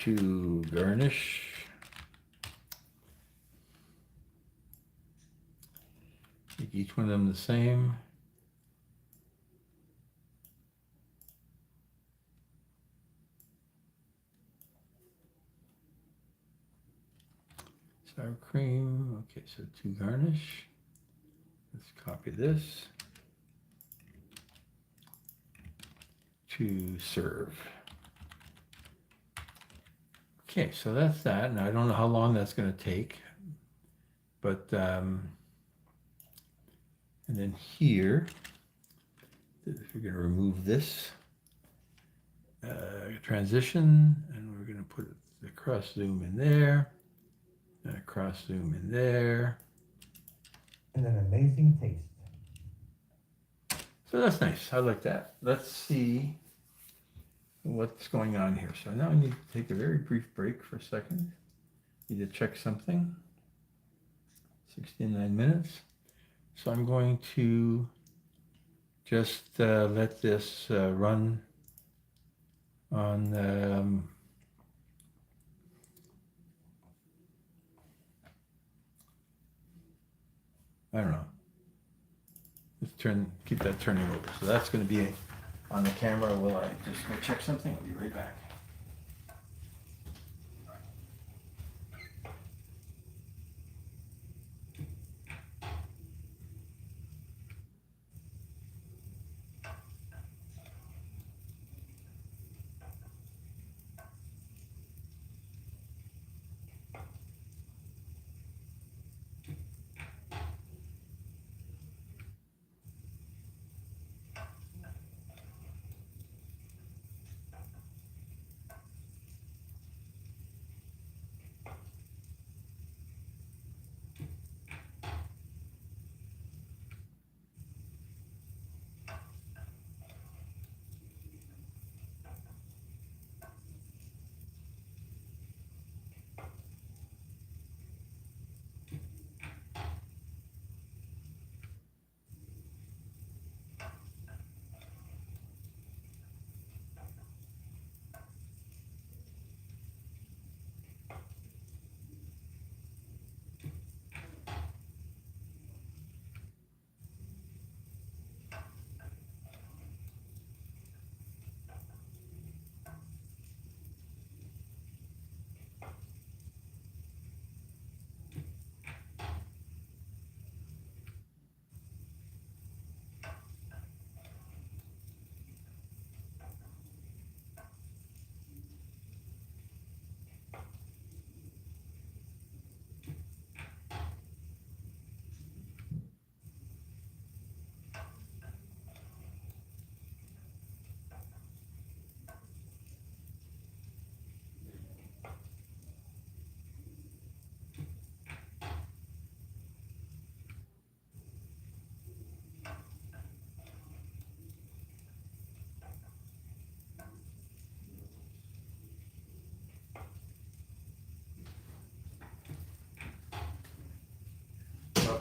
To garnish. Make each one of them the same. Sour cream. Okay, so to garnish. Let's copy this. To serve. Okay, so that's that. Now I don't know how long that's going to take, but and then here, if we're going to remove this transition, and we're going to put the cross zoom in there, and a cross zoom in there. And an amazing taste. So that's nice. I like that. Let's see what's going on here. So now I need to take a very brief break for a second. Need to check something. 69 minutes. So I'm going to just let this run on I don't know. Let's keep that turning over. So that's going to be on the camera. Will I just go check something? I'll be right back.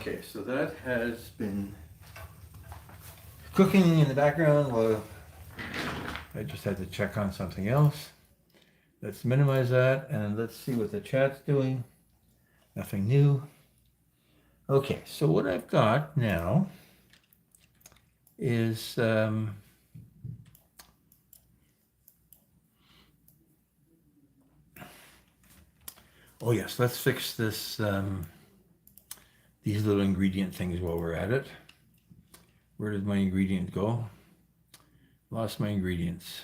Okay, so that has been cooking in the background while I just had to check on something else. Let's minimize that and let's see what the chat's doing. Nothing new. Okay, so what I've got now is oh yes, let's fix this these little ingredient things while we're at it. Where did my ingredient go? Lost my ingredients.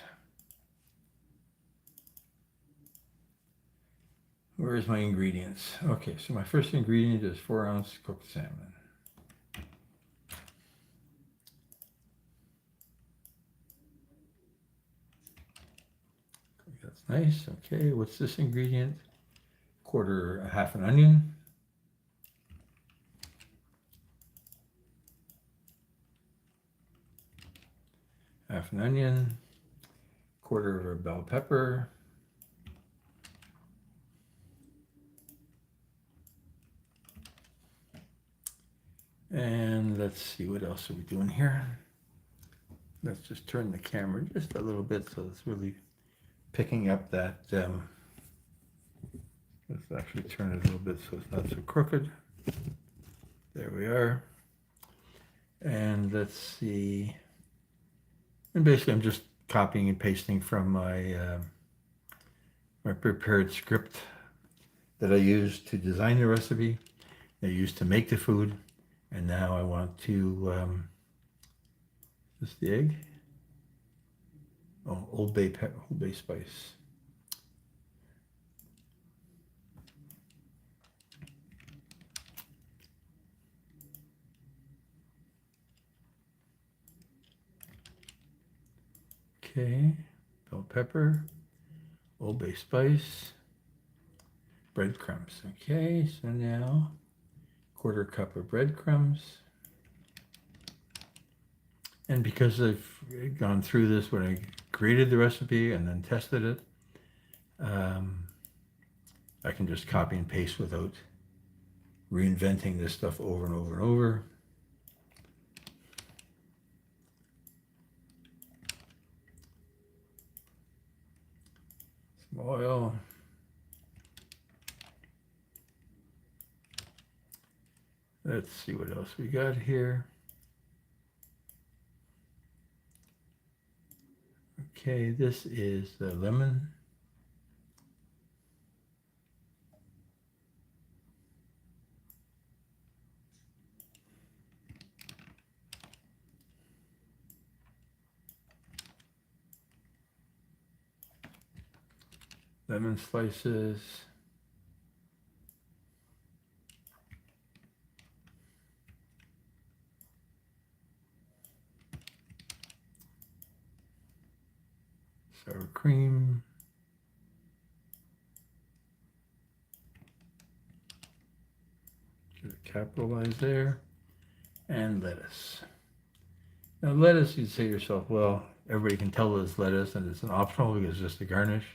Where's my ingredients? Okay, so my first ingredient is 4-ounce cooked salmon. That's nice. Okay, what's this ingredient? Half an onion. Half an onion. Quarter of a bell pepper. And let's see, what else are we doing here? Let's just turn the camera just a little bit so it's really picking up that. Let's actually turn it a little bit so it's not so crooked. There we are. And let's see. And basically I'm just copying and pasting from my my prepared script that I used to design the recipe, that I used to make the food, and now I want to, is this the egg? Oh, Old Bay spice. Okay, bell pepper, Old Bay spice, breadcrumbs. Okay, so now quarter cup of breadcrumbs. And because I've gone through this when I created the recipe and then tested it, I can just copy and paste without reinventing this stuff over and over and over. Some oil. Let's see what else we got here. Okay, this is the lemon. Lemon slices. Sour cream. Get it capitalized there. And lettuce. Now lettuce, you'd say to yourself, well, everybody can tell it's lettuce and it's an optional because it's just a garnish.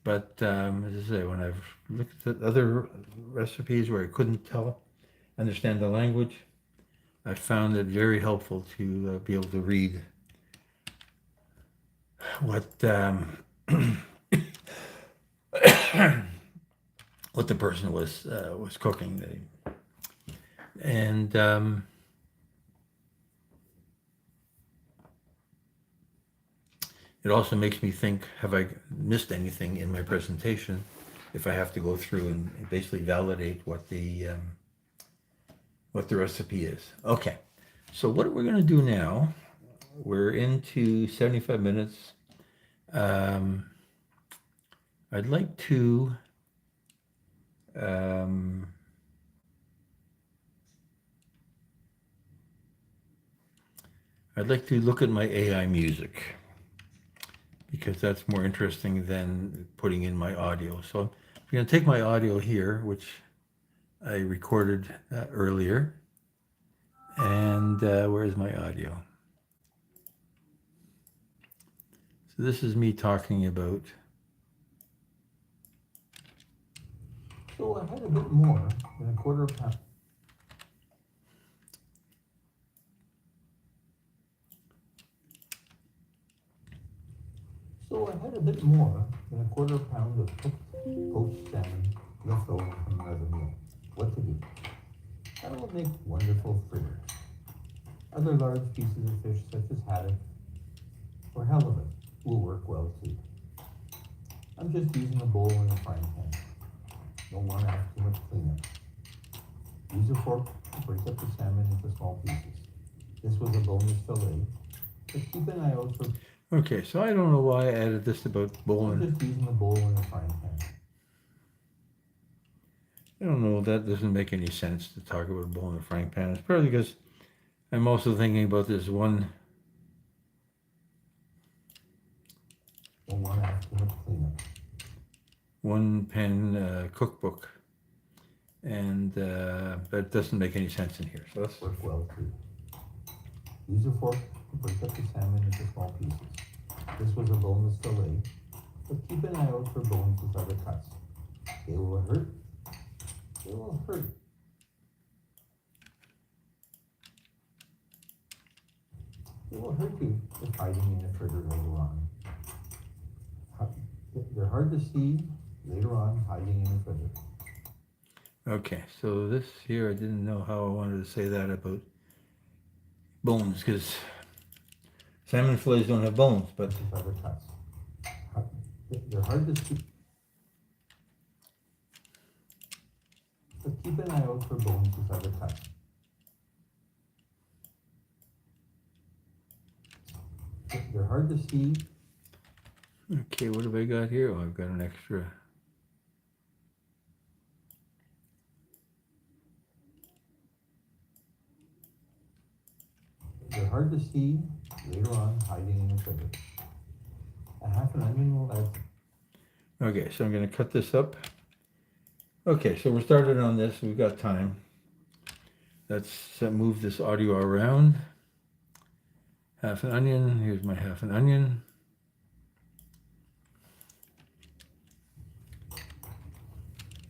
But as I say, when I've looked at other recipes where I couldn't understand the language, I found it very helpful to be able to read what what the person was cooking, and it also makes me think: have I missed anything in my presentation? If I have to go through and basically validate what the recipe is. Okay, so what we're going to do now? We're into 75 minutes. I'd like to look at my AI music because that's more interesting than putting in my audio. So I'm going to take my audio here, which I recorded earlier. And where's my audio? So this is me talking about. So I had a bit more than a quarter of a pound. So I had a bit more than a quarter pound of cooked poached salmon left over from another meal. What to do? I will make wonderful fritters. Other large pieces of fish such as haddock or halibut will work well too. I'm just using a bowl and a frying pan. Don't want to have too much cleanup. Use a fork to break up the salmon into small pieces. This was a boneless fillet, but keep an eye out for... Okay, so I don't know why I added this about I'm bowling. just using a bowl and a frying pan. I don't know, that doesn't make any sense to talk about bowl in a frying pan. It's probably because I'm also thinking about this one. Don't want to have too much cleanup. One pen cookbook, and that doesn't make any sense in here. So let's Work well too. Use a fork to break up the salmon into small pieces. This was a boneless fillet, but keep an eye out for bones with other cuts. They will hurt. They will hurt. They will hurt you if hiding in a fritter later on. They're hard to see later on hiding in a fritter. okay. So this here, I didn't know how I wanted to say that about bones, because salmon fillets don't have bones, but With other cuts. They're hard to see. But keep an eye out for bones with other cuts. They're hard to see. okay, what have I got here? Oh, I've got an extra. They're hard to see later on hiding in the fritter. A half an onion will add. Okay, so I'm going to cut this up. Okay, so we're started on this. We've got time. Let's move this audio around. Half an onion. Here's my half an onion.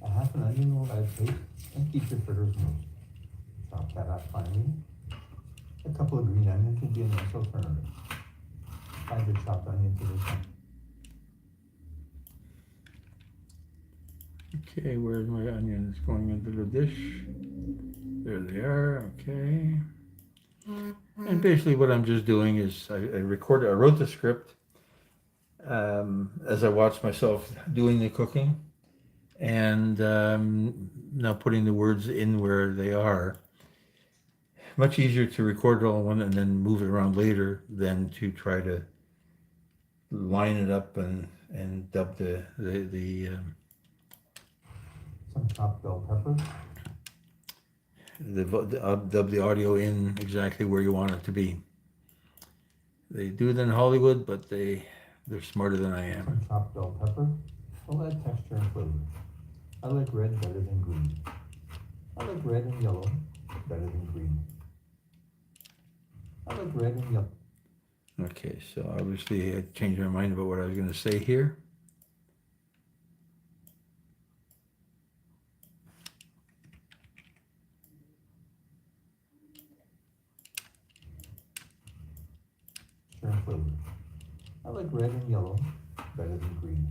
A half an onion will add taste and keep your fritters moist. Chop that up finely. A couple of green onions can be a nice alternative. Add the chopped onion to this one. Okay, where's my onions? Going into the dish. There they are. Okay. And basically what I'm just doing is I wrote the script as I watched myself doing the cooking, and now putting the words in where they are. Much easier to record it all in one and then move it around later than to try to line it up and dub Some chopped bell pepper. dub the audio in exactly where you want it to be. They do it in Hollywood, but they're smarter than I am. Some chopped bell pepper will add texture and flavor. I like red better than green. I like red and yellow better than green. I like red and yellow. Okay, so obviously I changed my mind about what I was going to say here. And flavor. I like red and yellow better than green.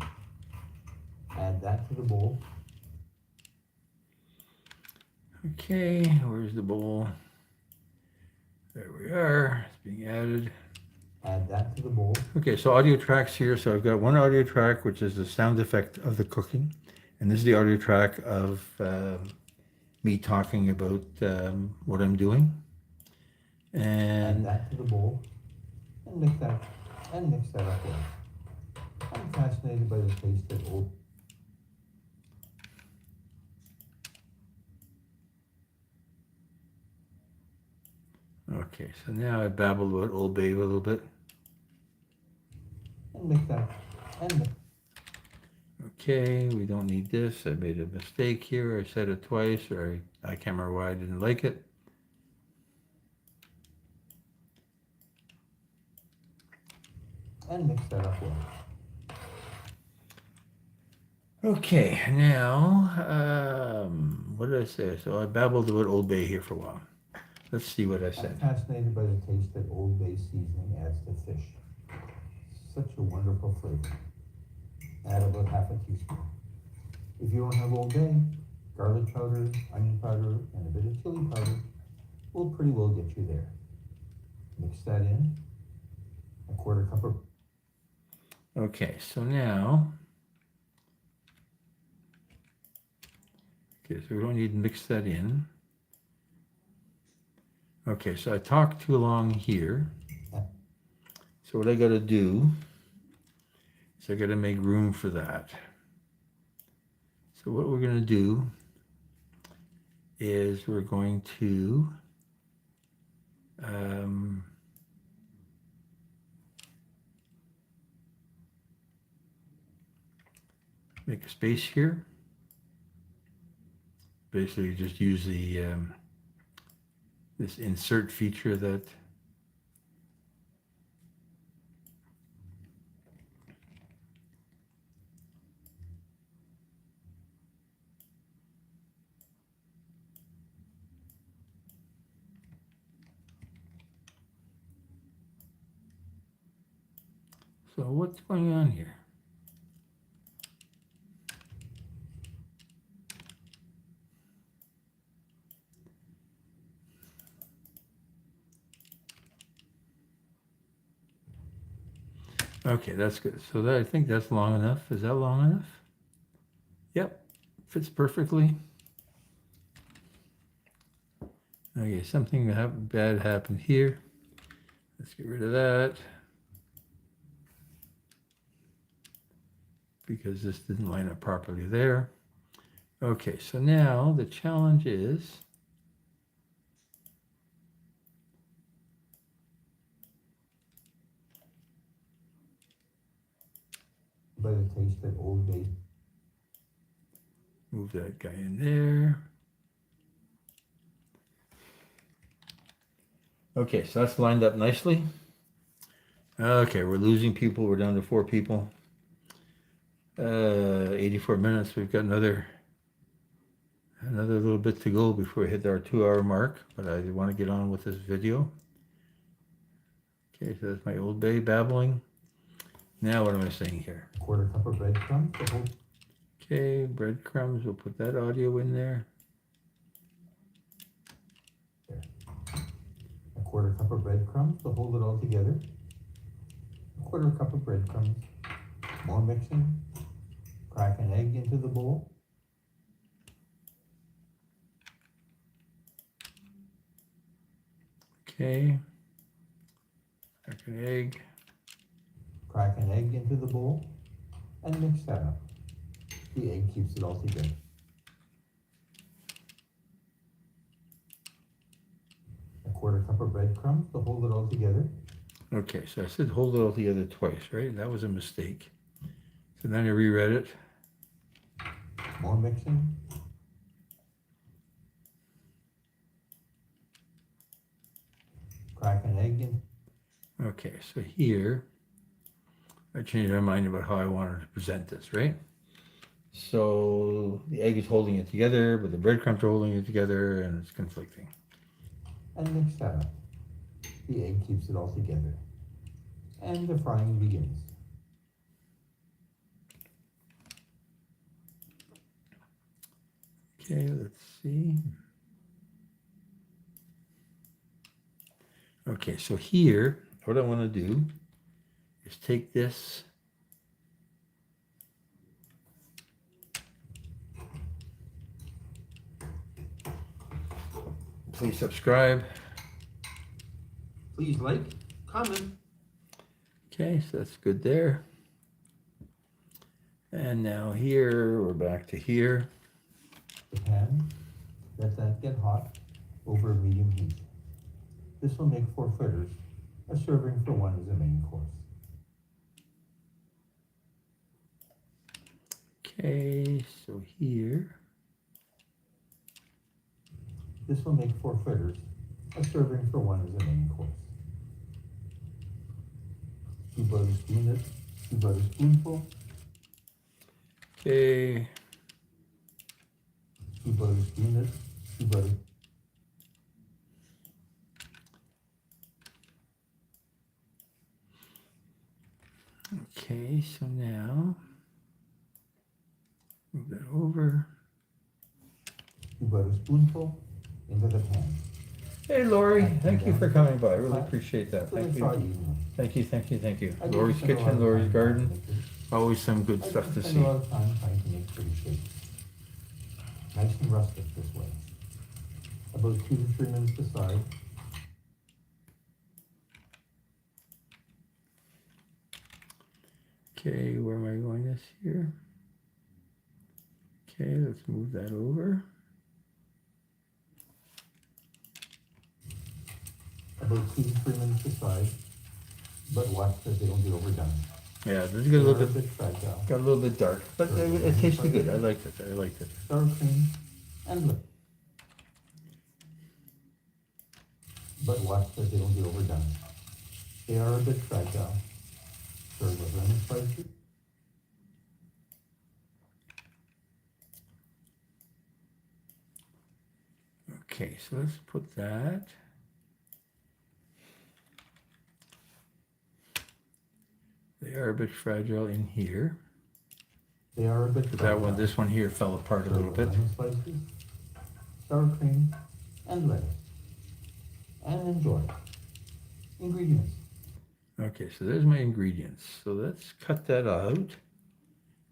Add that to the bowl. Okay, where's the bowl? There we are. It's being added. Add that to the bowl. Okay, so audio tracks here. So I've got one audio track, which is the sound effect of the cooking. And this is the audio track of me talking about what I'm doing. Add And that to the bowl. And mix that up well. I'm fascinated by the taste of old. okay, so now I babbled about Old Bay a little bit. And mix that. And mix. Okay, we don't need this. I made a mistake here. I said it twice, or I can't remember why I didn't like it. And mix that up well. Okay, now, what did I say? So I babbled about Old Bay here for a while. Let's see what I I'm said. fascinated by the taste that Old Bay seasoning adds to fish. such a wonderful flavor. Add about half a teaspoon. If you don't have Old Bay, garlic powder, onion powder, and a bit of chili powder will pretty well get you there. Mix that in, a quarter cup of... Okay, so now, okay, so we don't need to mix that in. Okay, so I talked too long here. So what I got to do is I got to make room for that. So what we're going to do is we're going to make a space here. Basically just use the this insert feature that so what's going on here? Okay, that's good. So that, I think that's long enough. Is that long enough? Yep, fits perfectly. Okay, something bad happened here. Let's get rid of that. Because this didn't line up properly there. Okay, so now the challenge is by the taste that Old Bay. Move that guy in there. Okay, so that's lined up nicely. Okay, we're losing people. We're down to 4 people. 84 minutes. We've got another little bit to go before we hit our 2-hour mark, but I want to get on with this video. Okay, so that's my Old Bay babbling. Now what am I saying here? Quarter cup of breadcrumbs. Okay, breadcrumbs. We'll put that audio in there. There. A quarter cup of breadcrumbs to hold it all together. A quarter cup of breadcrumbs. More mixing. Crack an egg into the bowl. Okay. Crack an egg. Crack an egg into the bowl and mix that up. The egg keeps it all together. A quarter cup of breadcrumbs to hold it all together. Okay, so I said hold it all together twice, right? That was a mistake. So then I reread it. More mixing. Crack an egg in. Okay, so here, I changed my mind about how I wanted to present this, right? So the egg is holding it together, but the breadcrumbs are holding it together, and it's conflicting. And mix that up. The egg keeps it all together. And the frying begins. Okay, let's see. Okay, so here, what I want to do is take this please subscribe. Please like, comment. Okay, so that's good there. And now here, we're back to here. The pan, let that get hot over medium heat. This will make 4 fritters, a serving for 1 as a main course. Okay, so here. This will make 4 fritters, a serving for 1 as a main course. Scoop out a spoonful. Okay. Scoop out a Okay, so now move that over. You put a spoonful into the pan. Hey, Lori, Add some thank you for vinegar, coming by. I really salt, appreciate that. so they Thank fry you. evenly. Thank you, thank you, thank you. I didn't Lori's spend a lot kitchen, of Lori's time trying to garden. make this. Always some good I stuff didn't to spend a see. lot of time trying to make pretty shapes. Nice and rustic this way. About 2 to 3 minutes aside. Okay, where am I going this here? Okay, let's move that over. About 2 to 3 minutes aside. But watch that they don't get overdone. Yeah, this got a little bit fragile. got a little bit dark, but it tasted good. I liked it. I liked it. Sour cream and lip. But watch that they don't get overdone. They are a bit fragile. Serve with lemon slices. Okay, so let's put that. They are a bit fragile in here. They are a bit fragile. That one, this one here fell apart a little bit. Lemon slices, sour cream, and lettuce. And enjoy. Ingredients. Okay, so there's my ingredients. So let's cut that out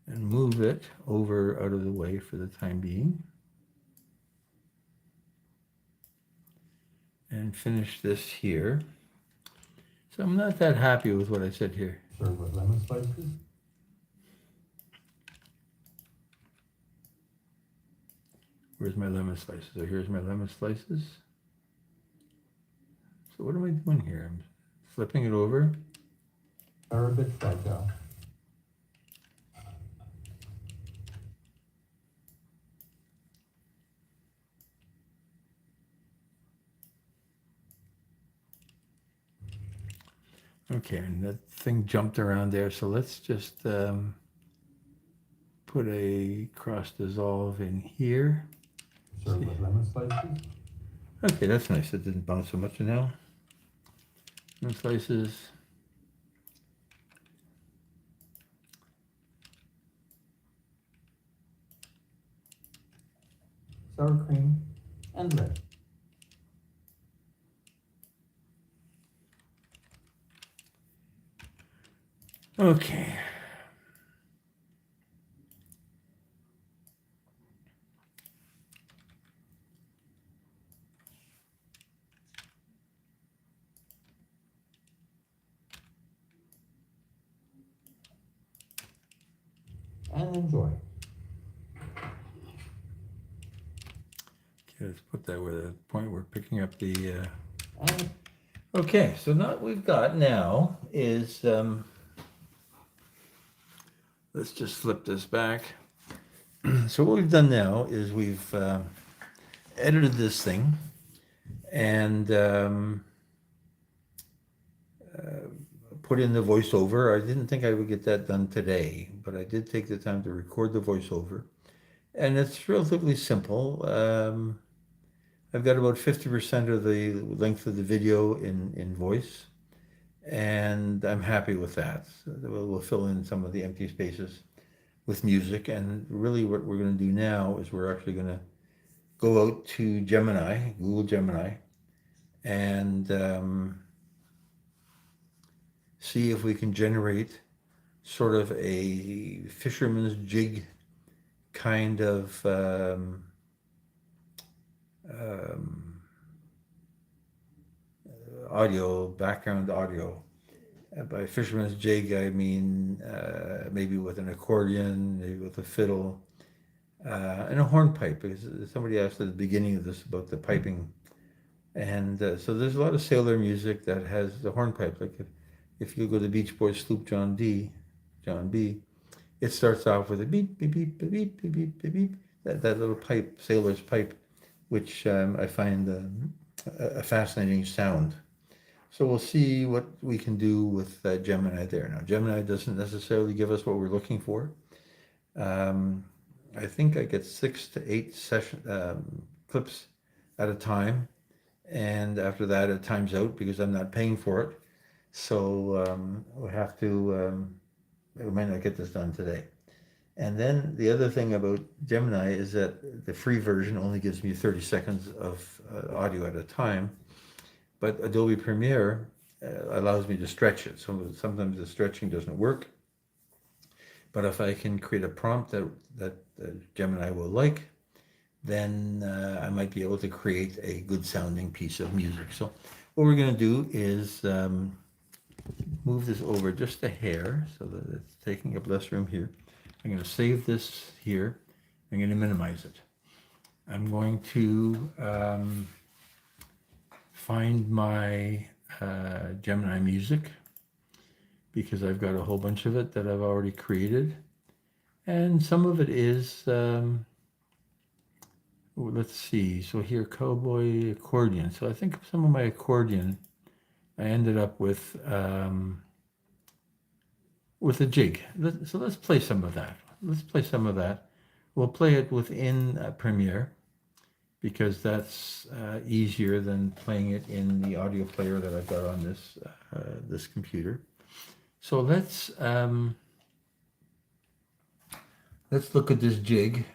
and move it over out of the way for the time being. And finish this here. So I'm not that happy with what I said here. Serve with lemon slices. Where's my lemon slices? So here's my lemon slices. So what am I doing here? I'm flipping it over. Are a bit fragile. Okay, and that thing jumped around there. So let's just put a cross dissolve in here. Serve with lemon slices. Okay, that's nice. It didn't bounce so much now. Lemon slices. Sour cream and lettuce. Okay. And enjoy. Okay, let's put that where the point we're picking up the. And Okay, so now what we've got now is let's just flip this back. So what we've done now is we've edited this thing and put in the voiceover. I didn't think I would get that done today, but I did take the time to record the voiceover. And it's relatively simple. I've got about 50% of the length of the video in voice, and I'm happy with that. So we'll fill in some of the empty spaces with music, and really what we're going to do now is we're actually going to go out to Gemini, Google Gemini, and see if we can generate sort of a fisherman's jig kind of audio, background audio. By fisherman's jig, I mean maybe with an accordion, maybe with a fiddle, and a hornpipe, because somebody asked at the beginning of this about the piping. And so there's a lot of sailor music that has the hornpipe. Like if you go to Beach Boys Sloop John B, it starts off with a beep, beep, beep, beep, beep, beep, beep, beep, beep. That little pipe, sailor's pipe, which I find a fascinating sound. So we'll see what we can do with Gemini there. Now, Gemini doesn't necessarily give us what we're looking for. I think I get 6 to 8 clips at a time. And after that, it times out because I'm not paying for it. So we'll have to I might not get this done today. And then the other thing about Gemini is that the free version only gives me 30 seconds of audio at a time, but Adobe Premiere allows me to stretch it. So sometimes the stretching doesn't work, but if I can create a prompt that Gemini will like, then I might be able to create a good sounding piece of music. So what we're going to do is move this over just a hair so that it's taking up less room here. I'm going to save this here. I'm going to minimize it. I'm going to find my Gemini music, because I've got a whole bunch of it that I've already created. And some of it is, let's see, so here, cowboy accordion. So I think some of my accordion, I ended up with a jig. So let's play some of that. We'll play it within Premiere, because that's easier than playing it in the audio player that I've got on this computer. So let's look at this jig.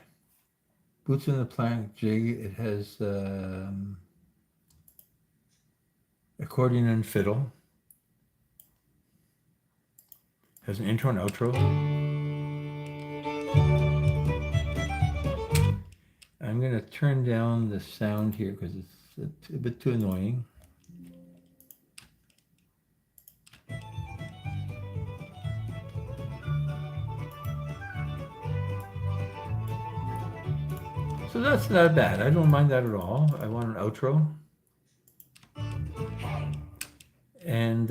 Boots in the Plank jig. It has accordion and fiddle. Has an intro and outro. I'm going to turn down the sound here because it's a bit too annoying. So that's not bad. I don't mind that at all. I want an outro. And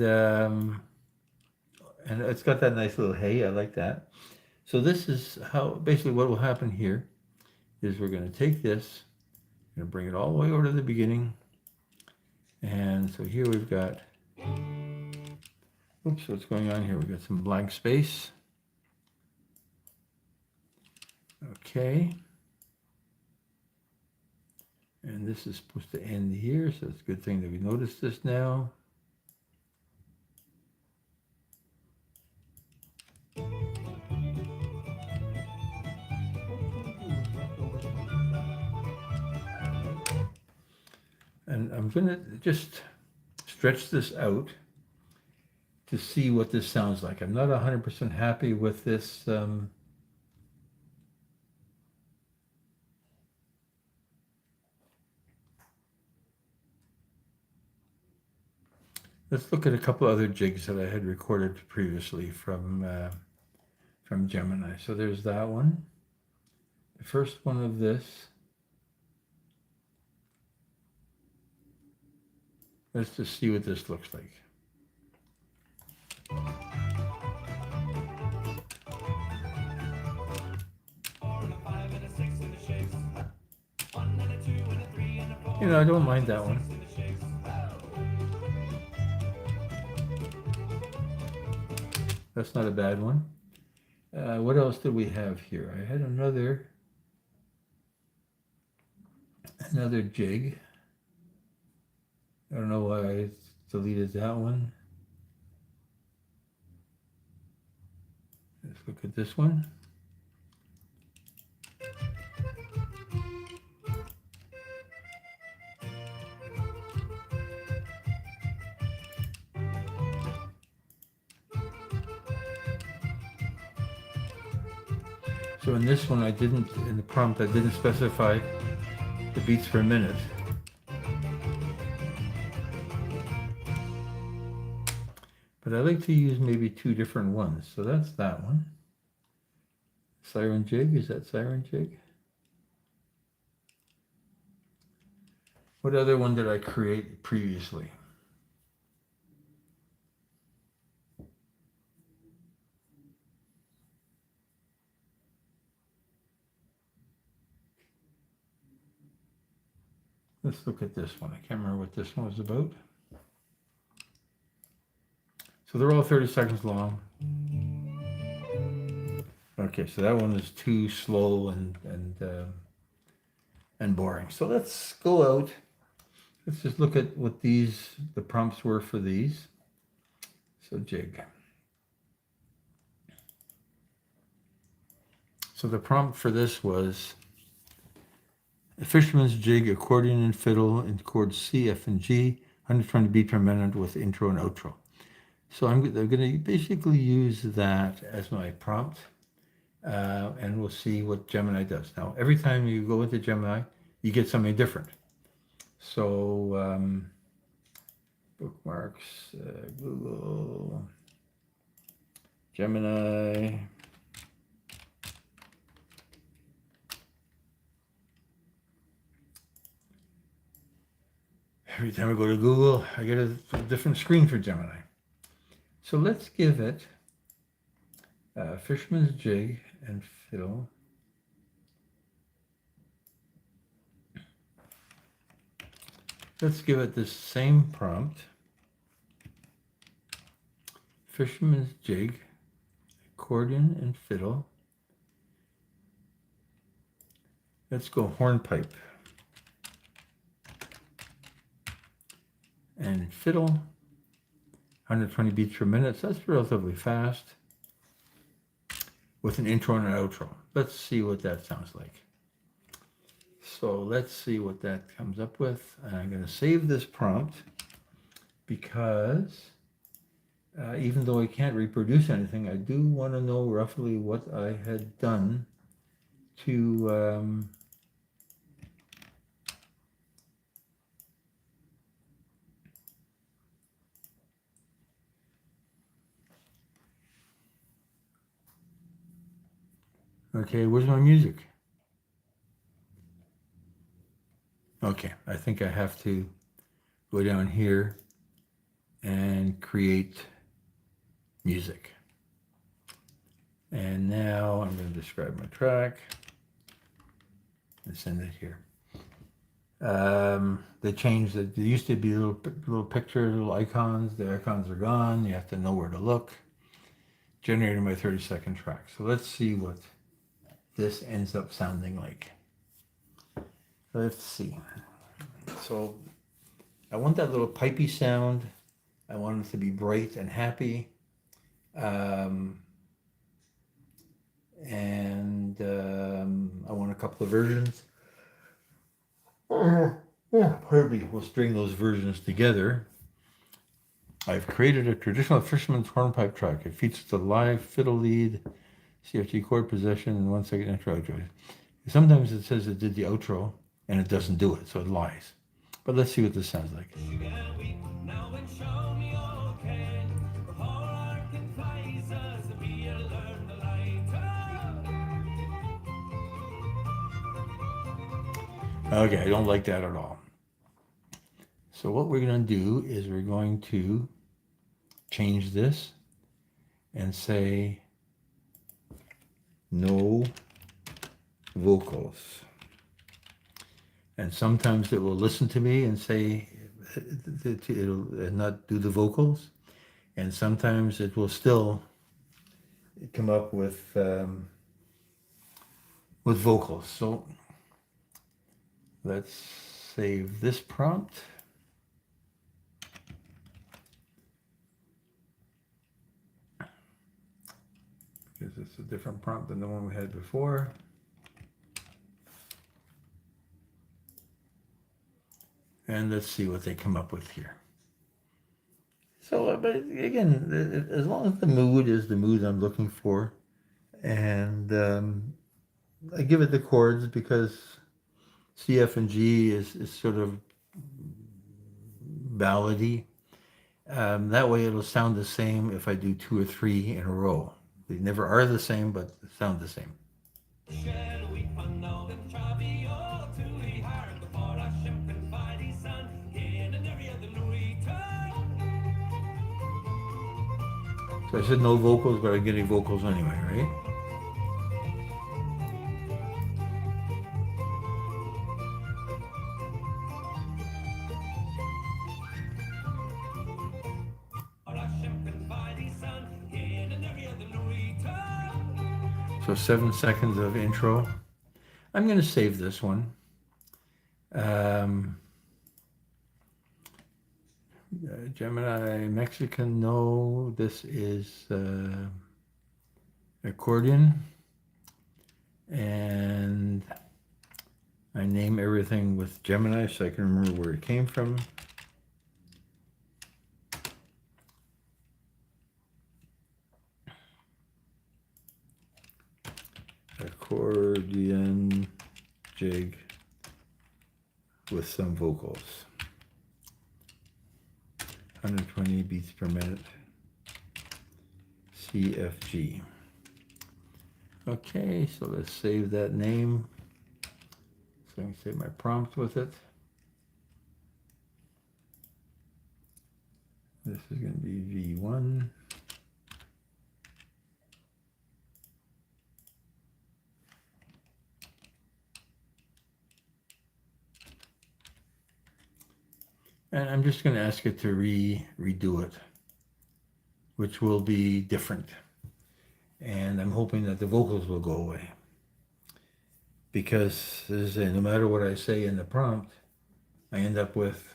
it's got that nice little hey, I like that. So this is how, basically what will happen here is we're going to take this, going to bring it all the way over to the beginning. And so here we've got, oops, what's going on here? We've got some blank space. Okay. And this is supposed to end here, so it's a good thing that we noticed this now. And I'm going to just stretch this out to see what this sounds like. I'm not 100% happy with this. Let's look at a couple other jigs that I had recorded previously from Gemini. So there's that one. The first one of this. Let's just see what this looks like. You know, I don't mind that one. That's not a bad one. What else did we have here? I had another jig. I don't know why I deleted that one. Let's look at this one. So in this one, in the prompt, I didn't specify the beats per minute. But I like to use maybe two different ones. So that's that one. Siren jig, is that siren jig? What other one did I create previously? Let's look at this one. I can't remember what this one was about. So they're all 30 seconds long. Okay, so that one is too slow and boring. So let's go out. Let's just look at what the prompts were for these. So jig. So the prompt for this was a fisherman's jig, accordion and fiddle in chords C, F, and G, 120 beats per minute with intro and outro. So they're going to basically use that as my prompt, and we'll see what Gemini does. Now, every time you go into Gemini, you get something different. So bookmarks, Google, Gemini. Every time I go to Google, I get a different screen for Gemini. So let's give it fisherman's jig and fiddle. Let's give it this same prompt. Fisherman's jig, accordion and fiddle. Let's go hornpipe and fiddle. 120 beats per minute, so that's relatively fast. With an intro and an outro. Let's see what that sounds like. So let's see what that comes up with. I'm going to save this prompt because even though I can't reproduce anything, I do want to know roughly what I had done to okay, where's my music? Okay, I think I have to go down here and create music. And now I'm going to describe my track and send it here. They changed it. There used to be little pictures, little icons. The icons are gone. You have to know where to look. Generated my 30-second track. So let's see what this ends up sounding like. Let's see. So I want that little pipey sound. I want it to be bright and happy. I want a couple of versions. Pardon me. We'll string those versions together. I've created a traditional fisherman's hornpipe track. It features a live fiddle lead, CFG chord possession, and 1 second intro outro. Sometimes it says it did the outro, and it doesn't do it, so it lies. But let's see what this sounds like. Okay, I don't like that at all. So what we're going to do is we're going to change this and say no vocals. And sometimes it will listen to me and say it'll not do the vocals. And sometimes it will still come up with vocals. So let's save this prompt. Because it's a different prompt than the one we had before. And let's see what they come up with here. So, but again, as long as the mood is the mood I'm looking for, and I give it the chords because C, F, and G is sort of ballady. That way it'll sound the same if I do 2 or 3 in a row. They never are the same, but sound the same. So I said no vocals, but I'm getting vocals anyway, right? So 7 seconds of intro. I'm going to save this one. Gemini Mexican, no, this is accordion. And I name everything with Gemini so I can remember where it came from. Accordion jig with some vocals. 120 beats per minute. CFG. Okay, so let's save that name. So I can save my prompt with it. This is going to be V1. And I'm just going to ask it to redo it, which will be different. And I'm hoping that the vocals will go away. Because no matter what I say in the prompt, I end up with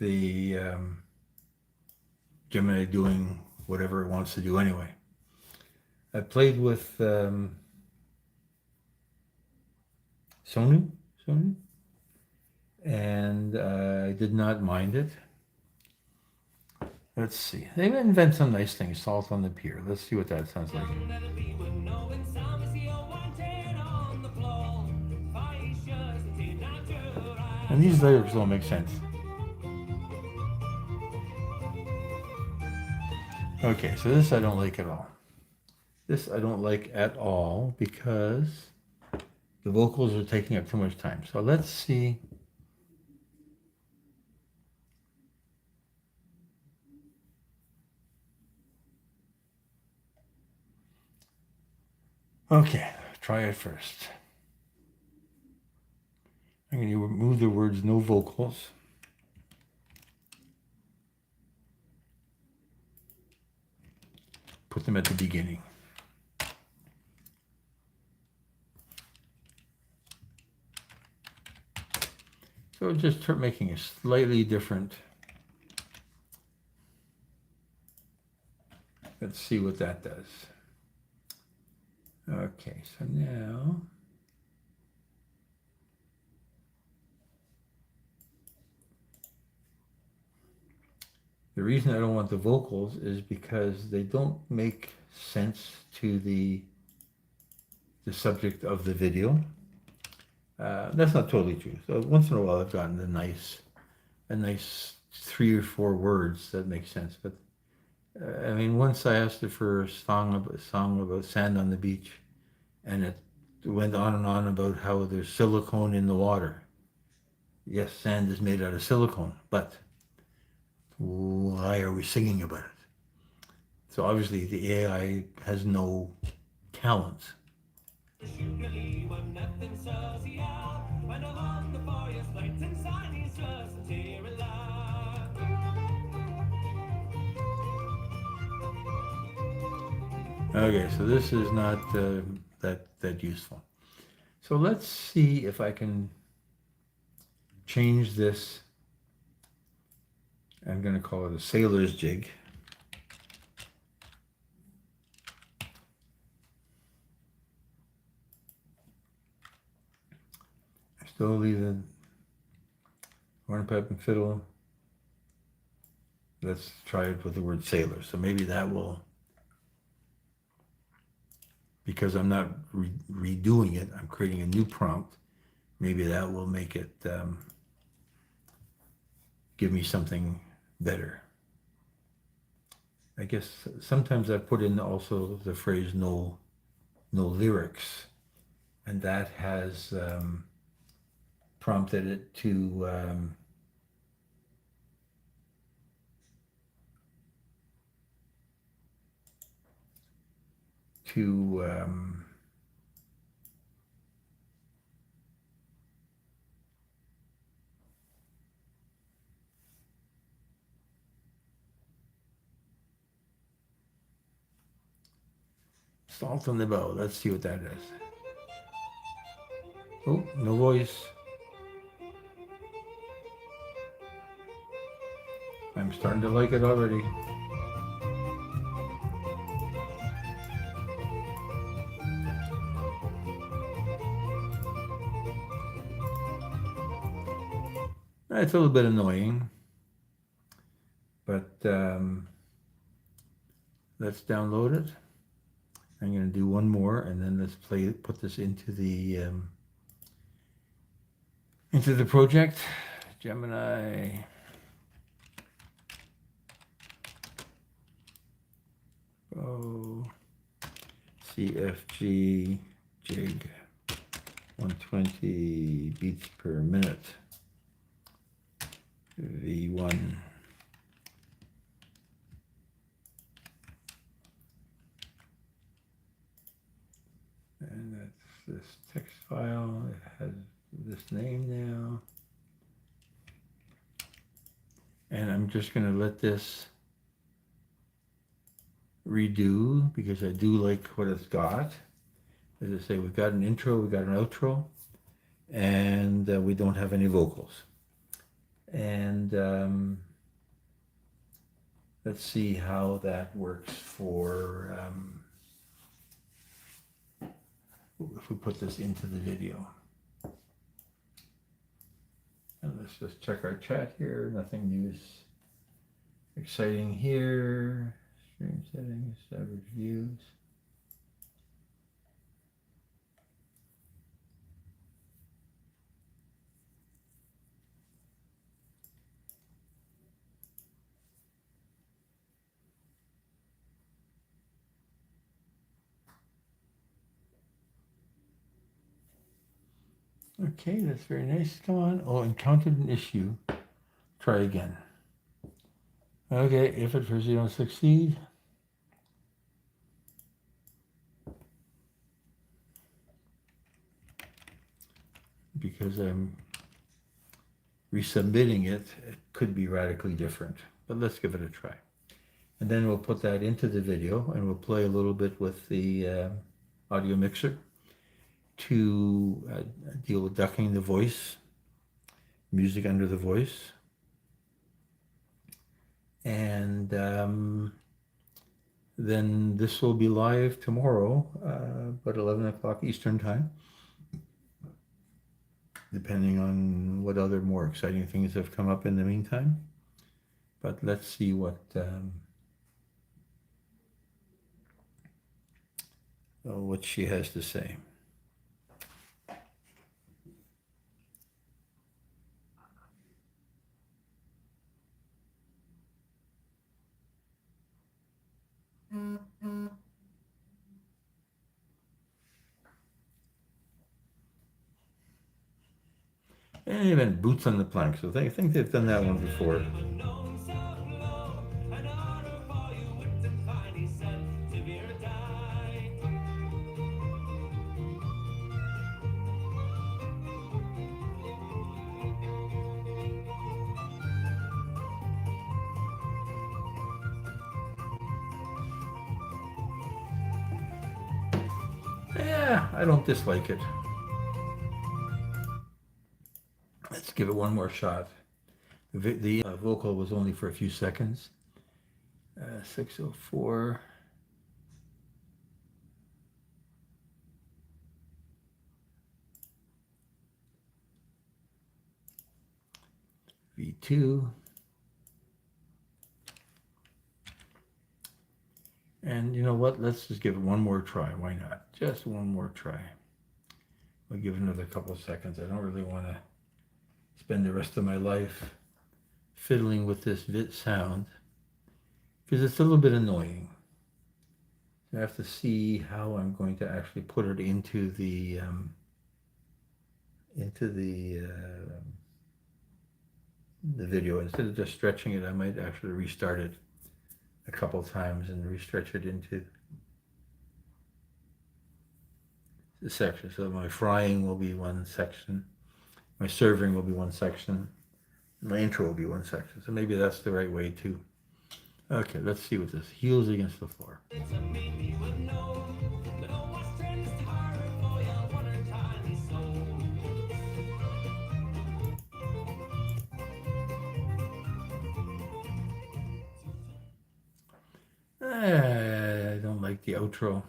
the Gemini doing whatever it wants to do anyway. I played with Sonu, and I did not mind it. Let's see. They invent some nice things. Salt on the Pier. Let's see what that sounds like. And these lyrics don't make sense. Okay, so this I don't like at all. This I don't like at all because the vocals are taking up too much time. So let's see. Okay, try it first. I'm going to remove the words no vocals. Put them at the beginning. So just start making a slightly different. Let's see what that does. Okay, so now the reason I don't want the vocals is because they don't make sense to the subject of the video. That's not totally true. So once in a while I've gotten a nice 3 or 4 words that make sense. But I mean, once I asked it for a song about sand on the beach, and it went on and on about how there's silicone in the water. Yes, sand is made out of silicone, but why are we singing about it? So obviously the AI has no talent. Okay, so this is not that useful. So let's see if I can change this. I'm going to call it a sailor's jig. I still leave the hornpipe and fiddle. Let's try it with the word sailor. So maybe that will, because I'm not redoing it, I'm creating a new prompt. Maybe that will make it give me something better. I guess sometimes I put in also the phrase no lyrics, and that has prompted it to salt on the bow. Let's see what that is. Oh, no voice. I'm starting to like it already. It's a little bit annoying, but let's download it. I'm going to do one more, and then let's put this into the project. Gemini. Oh, CFG jig 120 beats per minute. V1. And that's this text file. It has this name now. And I'm just going to let this redo because I do like what it's got. As I say, we've got an intro, we've got an outro, and we don't have any vocals. And let's see how that works for if we put this into the video. And let's just check our chat here. Nothing new exciting here. Stream settings, average views. Okay, that's very nice. Come on. Oh, encountered an issue. Try again. Okay, if at first you don't succeed. Because I'm resubmitting it, it could be radically different. But let's give it a try. And then we'll put that into the video and we'll play a little bit with the audio mixer to deal with ducking the voice, music under the voice. And then this will be live tomorrow, about 11 o'clock Eastern time, depending on what other more exciting things have come up in the meantime. But let's see what she has to say. And even Boots on the Plank, so I think they've done that one before. Yeah, I don't dislike it. Let's give it one more shot. The vocal was only for a few seconds. 604. V2. And you know what? Let's just give it one more try. Why not? Just one more try. We'll give it another couple of seconds. I don't really want to spend the rest of my life fiddling with this VIT sound because it's a little bit annoying. I have to see how I'm going to actually put it into the video. Instead of just stretching it, I might actually restart it a couple times and restretch it into the section. So my frying will be one section, my serving will be one section, my intro will be one section. So maybe that's the right way too. Okay, let's see what this heels against the floor. I don't like the outro.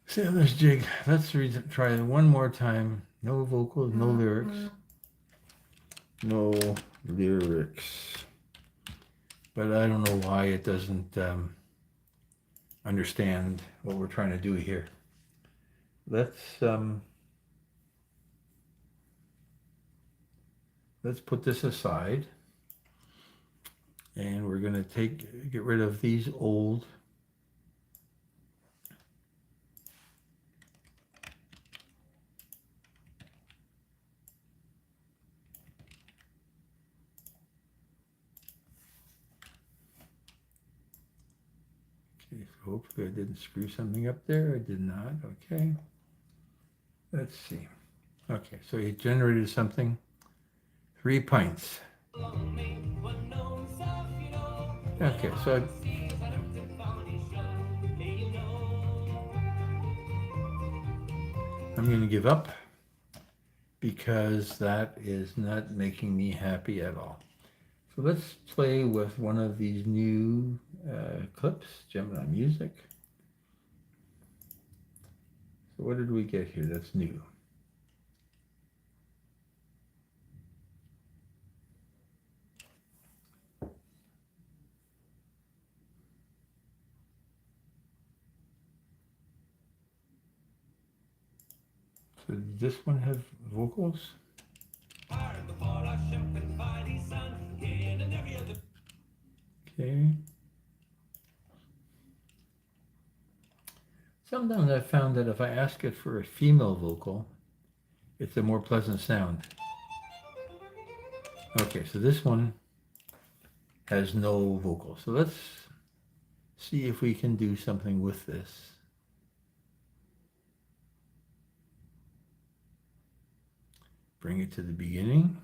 Sailor's Jig. Let's try it one more time. No vocals, no lyrics. No lyrics. But I don't know why it doesn't understand what we're trying to do here. Let's put this aside, and we're going to get rid of these old Okay, so hopefully I didn't screw something up there. I did not. Okay. Let's see. Okay, so he generated something. 3 pints. Okay, so I'm going to give up because that is not making me happy at all. So let's play with one of these new clips, Gemini Music. So what did we get here that's new? So does this one have vocals? Okay. Sometimes I've found that if I ask it for a female vocal, it's a more pleasant sound. Okay, so this one has no vocal. So let's see if we can do something with this. Bring it to the beginning.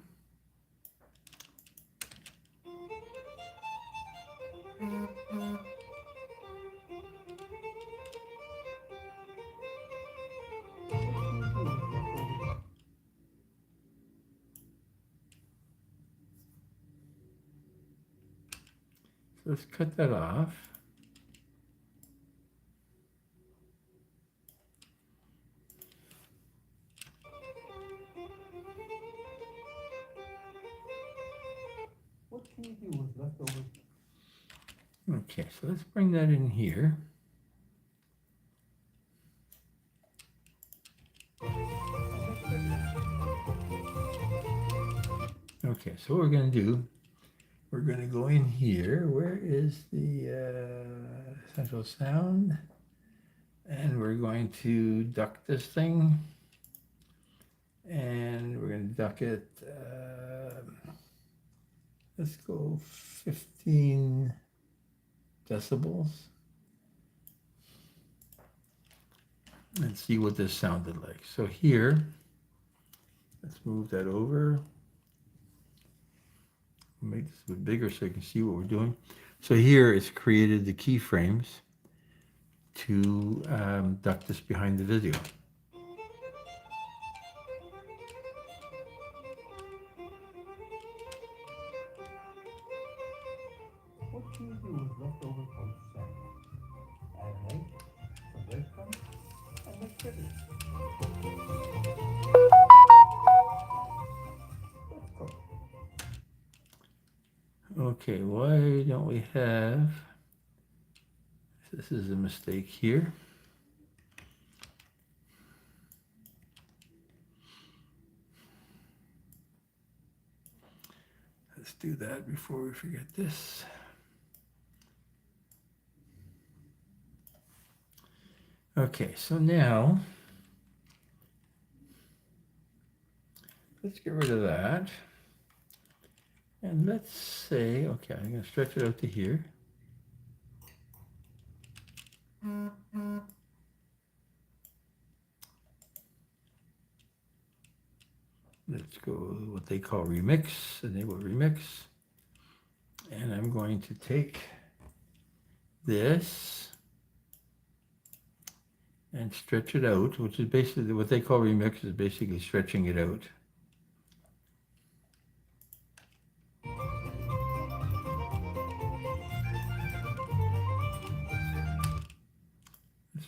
So let's cut that off. What can you do with leftover? Okay, so let's bring that in here. Okay, so what we're going to do, we're going to go in here. Where is the central sound? And we're going to duck this thing. And we're going to duck it, let's go 15 decibels. And see what this sounded like. So here, let's move that over. Make this a bit bigger so you can see what we're doing. So here it's created the keyframes to duck this behind the video. What can you do with leftover poached salmon? Add an egg, some breadcrumbs, and mix it. Let's cook. Okay, why don't we have, this is a mistake here. Let's do that before we forget this. Okay, so now, let's get rid of that. And let's say, okay, I'm going to stretch it out to here. Let's go what they call remix, enable remix. And I'm going to take this and stretch it out, which is basically what they call remix is basically stretching it out.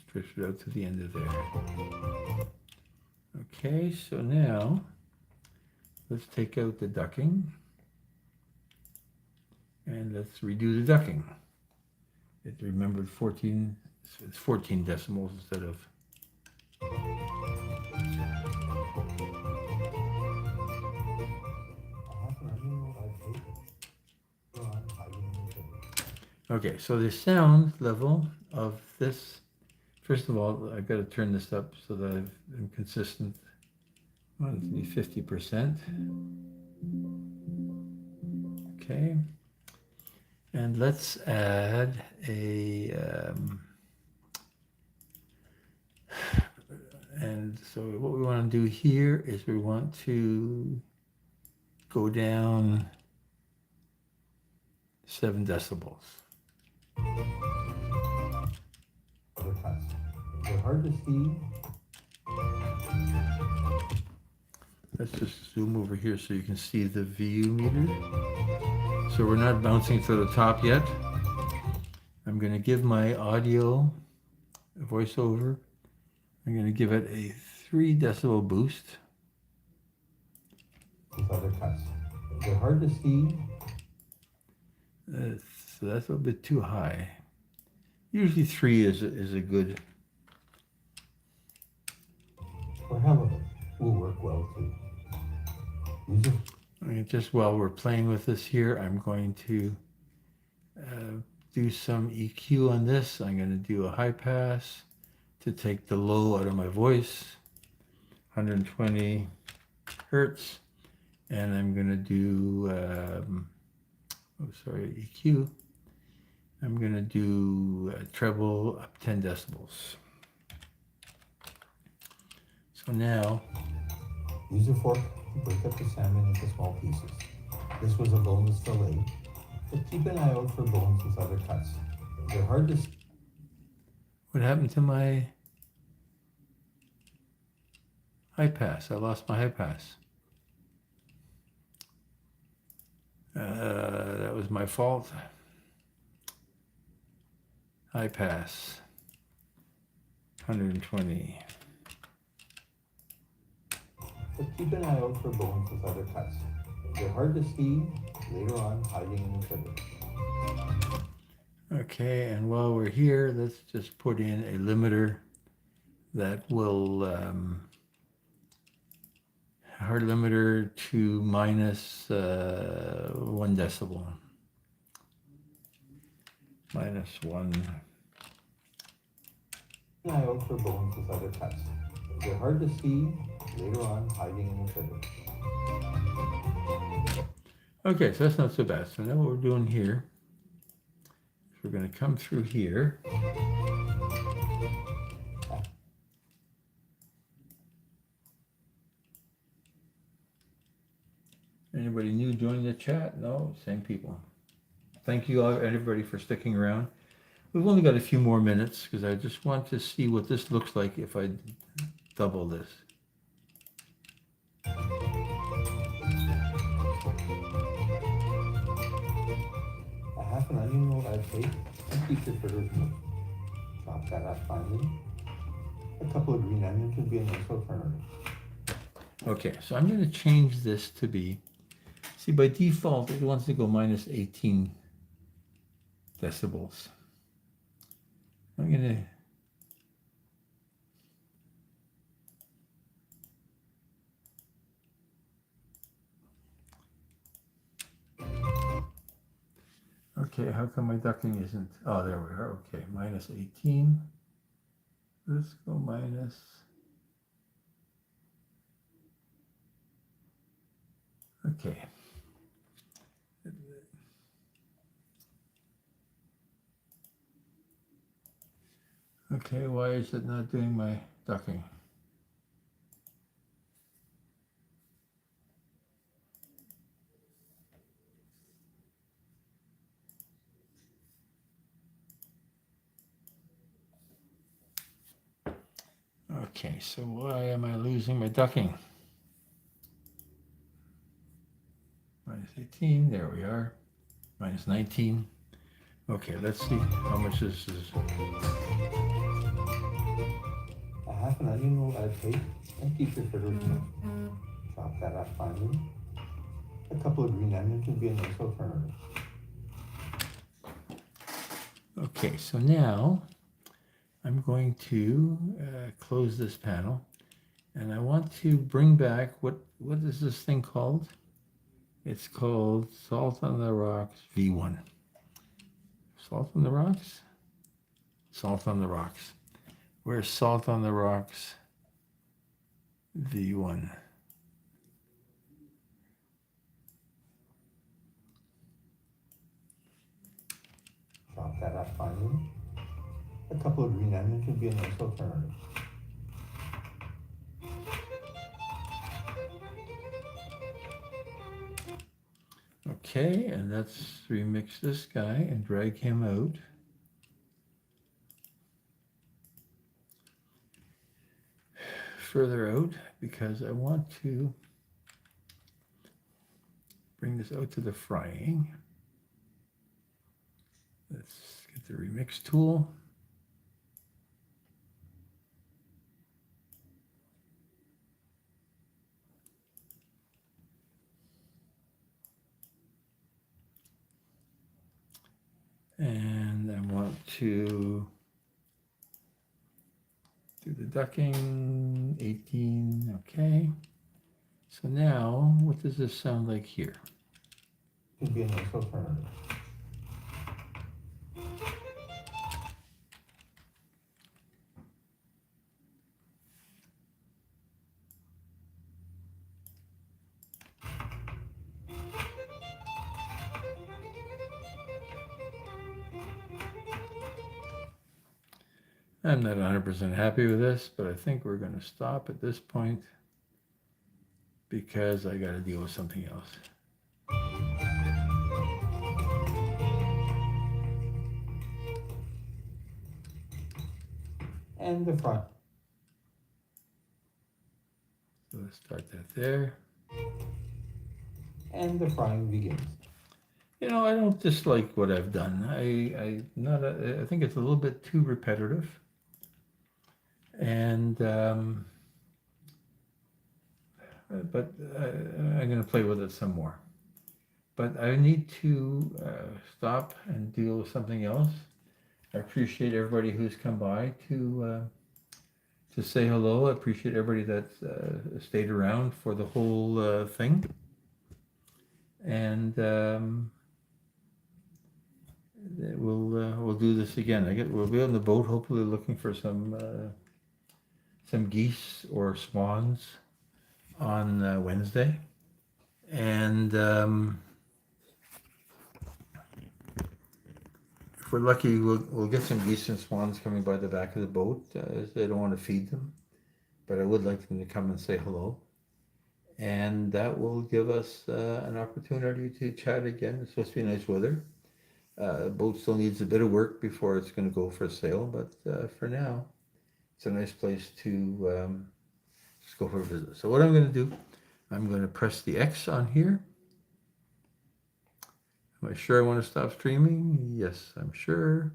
Stretch it out to the end of there. Okay, so now let's take out the ducking and let's redo the ducking. It remembered 14, it's 14 decimals instead of. Okay, so the sound level of this, first of all, I've got to turn this up so that I'm consistent. I want it to be 50%. Okay. And let's add a, and so what we want to do here is we want to go down 7 decibels. They're hard to see. Let's just zoom over here so you can see the VU meter. So we're not bouncing to the top yet. I'm going to give my audio voiceover. I'm going to give it a 3 decibel boost. With other cuts. They're hard to see. So that's a bit too high. Usually 3 is a good. Or hell of it will work well too. Just while we're playing with this here, I'm going to do some EQ on this. I'm going to do a high pass to take the low out of my voice, 120 hertz, and I'm going to do, EQ. I'm going to do treble up 10 decibels. So now, use a fork to break up the salmon into small pieces. This was a boneless fillet, but keep an eye out for bones with other cuts. They're hard to see. What happened to my high pass? I lost my high pass. That was my fault. High pass, 120. But keep an eye out for bones with other cuts. They're hard to see, later on hiding in the sugar. Okay, and while we're here, let's just put in a limiter that will, hard limiter to minus 1 decibel. Minus 1. Keep an eye out for bones with other cuts. They're hard to see, later on hiding in the sugar. Okay, so that's not so bad. So now what we're doing here is we're going to come through here. Anybody new joining the chat? No, same people. Thank you all, everybody, for sticking around. We've only got a few more minutes because I just want to see what this looks like if I double this. A half an onion roll I'd take and keep your fritters moving. Chop that up finely. A couple of green onions would be a nice alternative. Okay, so I'm going to change this to be, see, by default, it wants to go minus 18 decibels. I'm going to okay, how come my ducking isn't? Oh, there we are. Okay, minus 18. Let's go minus. Okay. Okay, why is it not doing my ducking? Okay, so why am I losing my ducking? Minus 18, there we are. Minus 19. Okay, let's see how much this is. Half an onion will add taste and keep your fritters moist. Chop that up finely. A couple of green onions would be a nice alternative. Okay, so now I'm going to close this panel, and I want to bring back what is this thing called? It's called Salt on the Rocks V1. Salt on the Rocks? Salt on the Rocks. Where's Salt on the Rocks V1? Chop that up finely. A couple of green onions would be a nice alternative. Okay, and let's remix this guy and drag him out. Further out, because I want to bring this out to the frying. Let's get the remix tool. And I want to do the ducking, 18, okay. So now, what does this sound like here? Would be a nice alternative. I'm not 100% happy with this, but I think we're going to stop at this point because I got to deal with something else. And the fry. So let's start that there. And the frying begins. You know, I don't dislike what I've done. I think it's a little bit too repetitive. And but I'm going to play with it some more. But I need to stop and deal with something else. I appreciate everybody who's come by to say hello. I appreciate everybody that stayed around for the whole thing. And we'll do this again. We'll be on the boat, hopefully looking for some geese or swans on Wednesday, and if we're lucky, we'll get some geese and swans coming by the back of the boat. I don't want to feed them, but I would like them to come and say hello, and that will give us an opportunity to chat again. It's supposed to be nice weather. Boat still needs a bit of work before it's going to go for sale, but for now, it's a nice place to just go for a visit. So what I'm going to do, I'm going to press the X on here. Am I sure I want to stop streaming? Yes, I'm sure.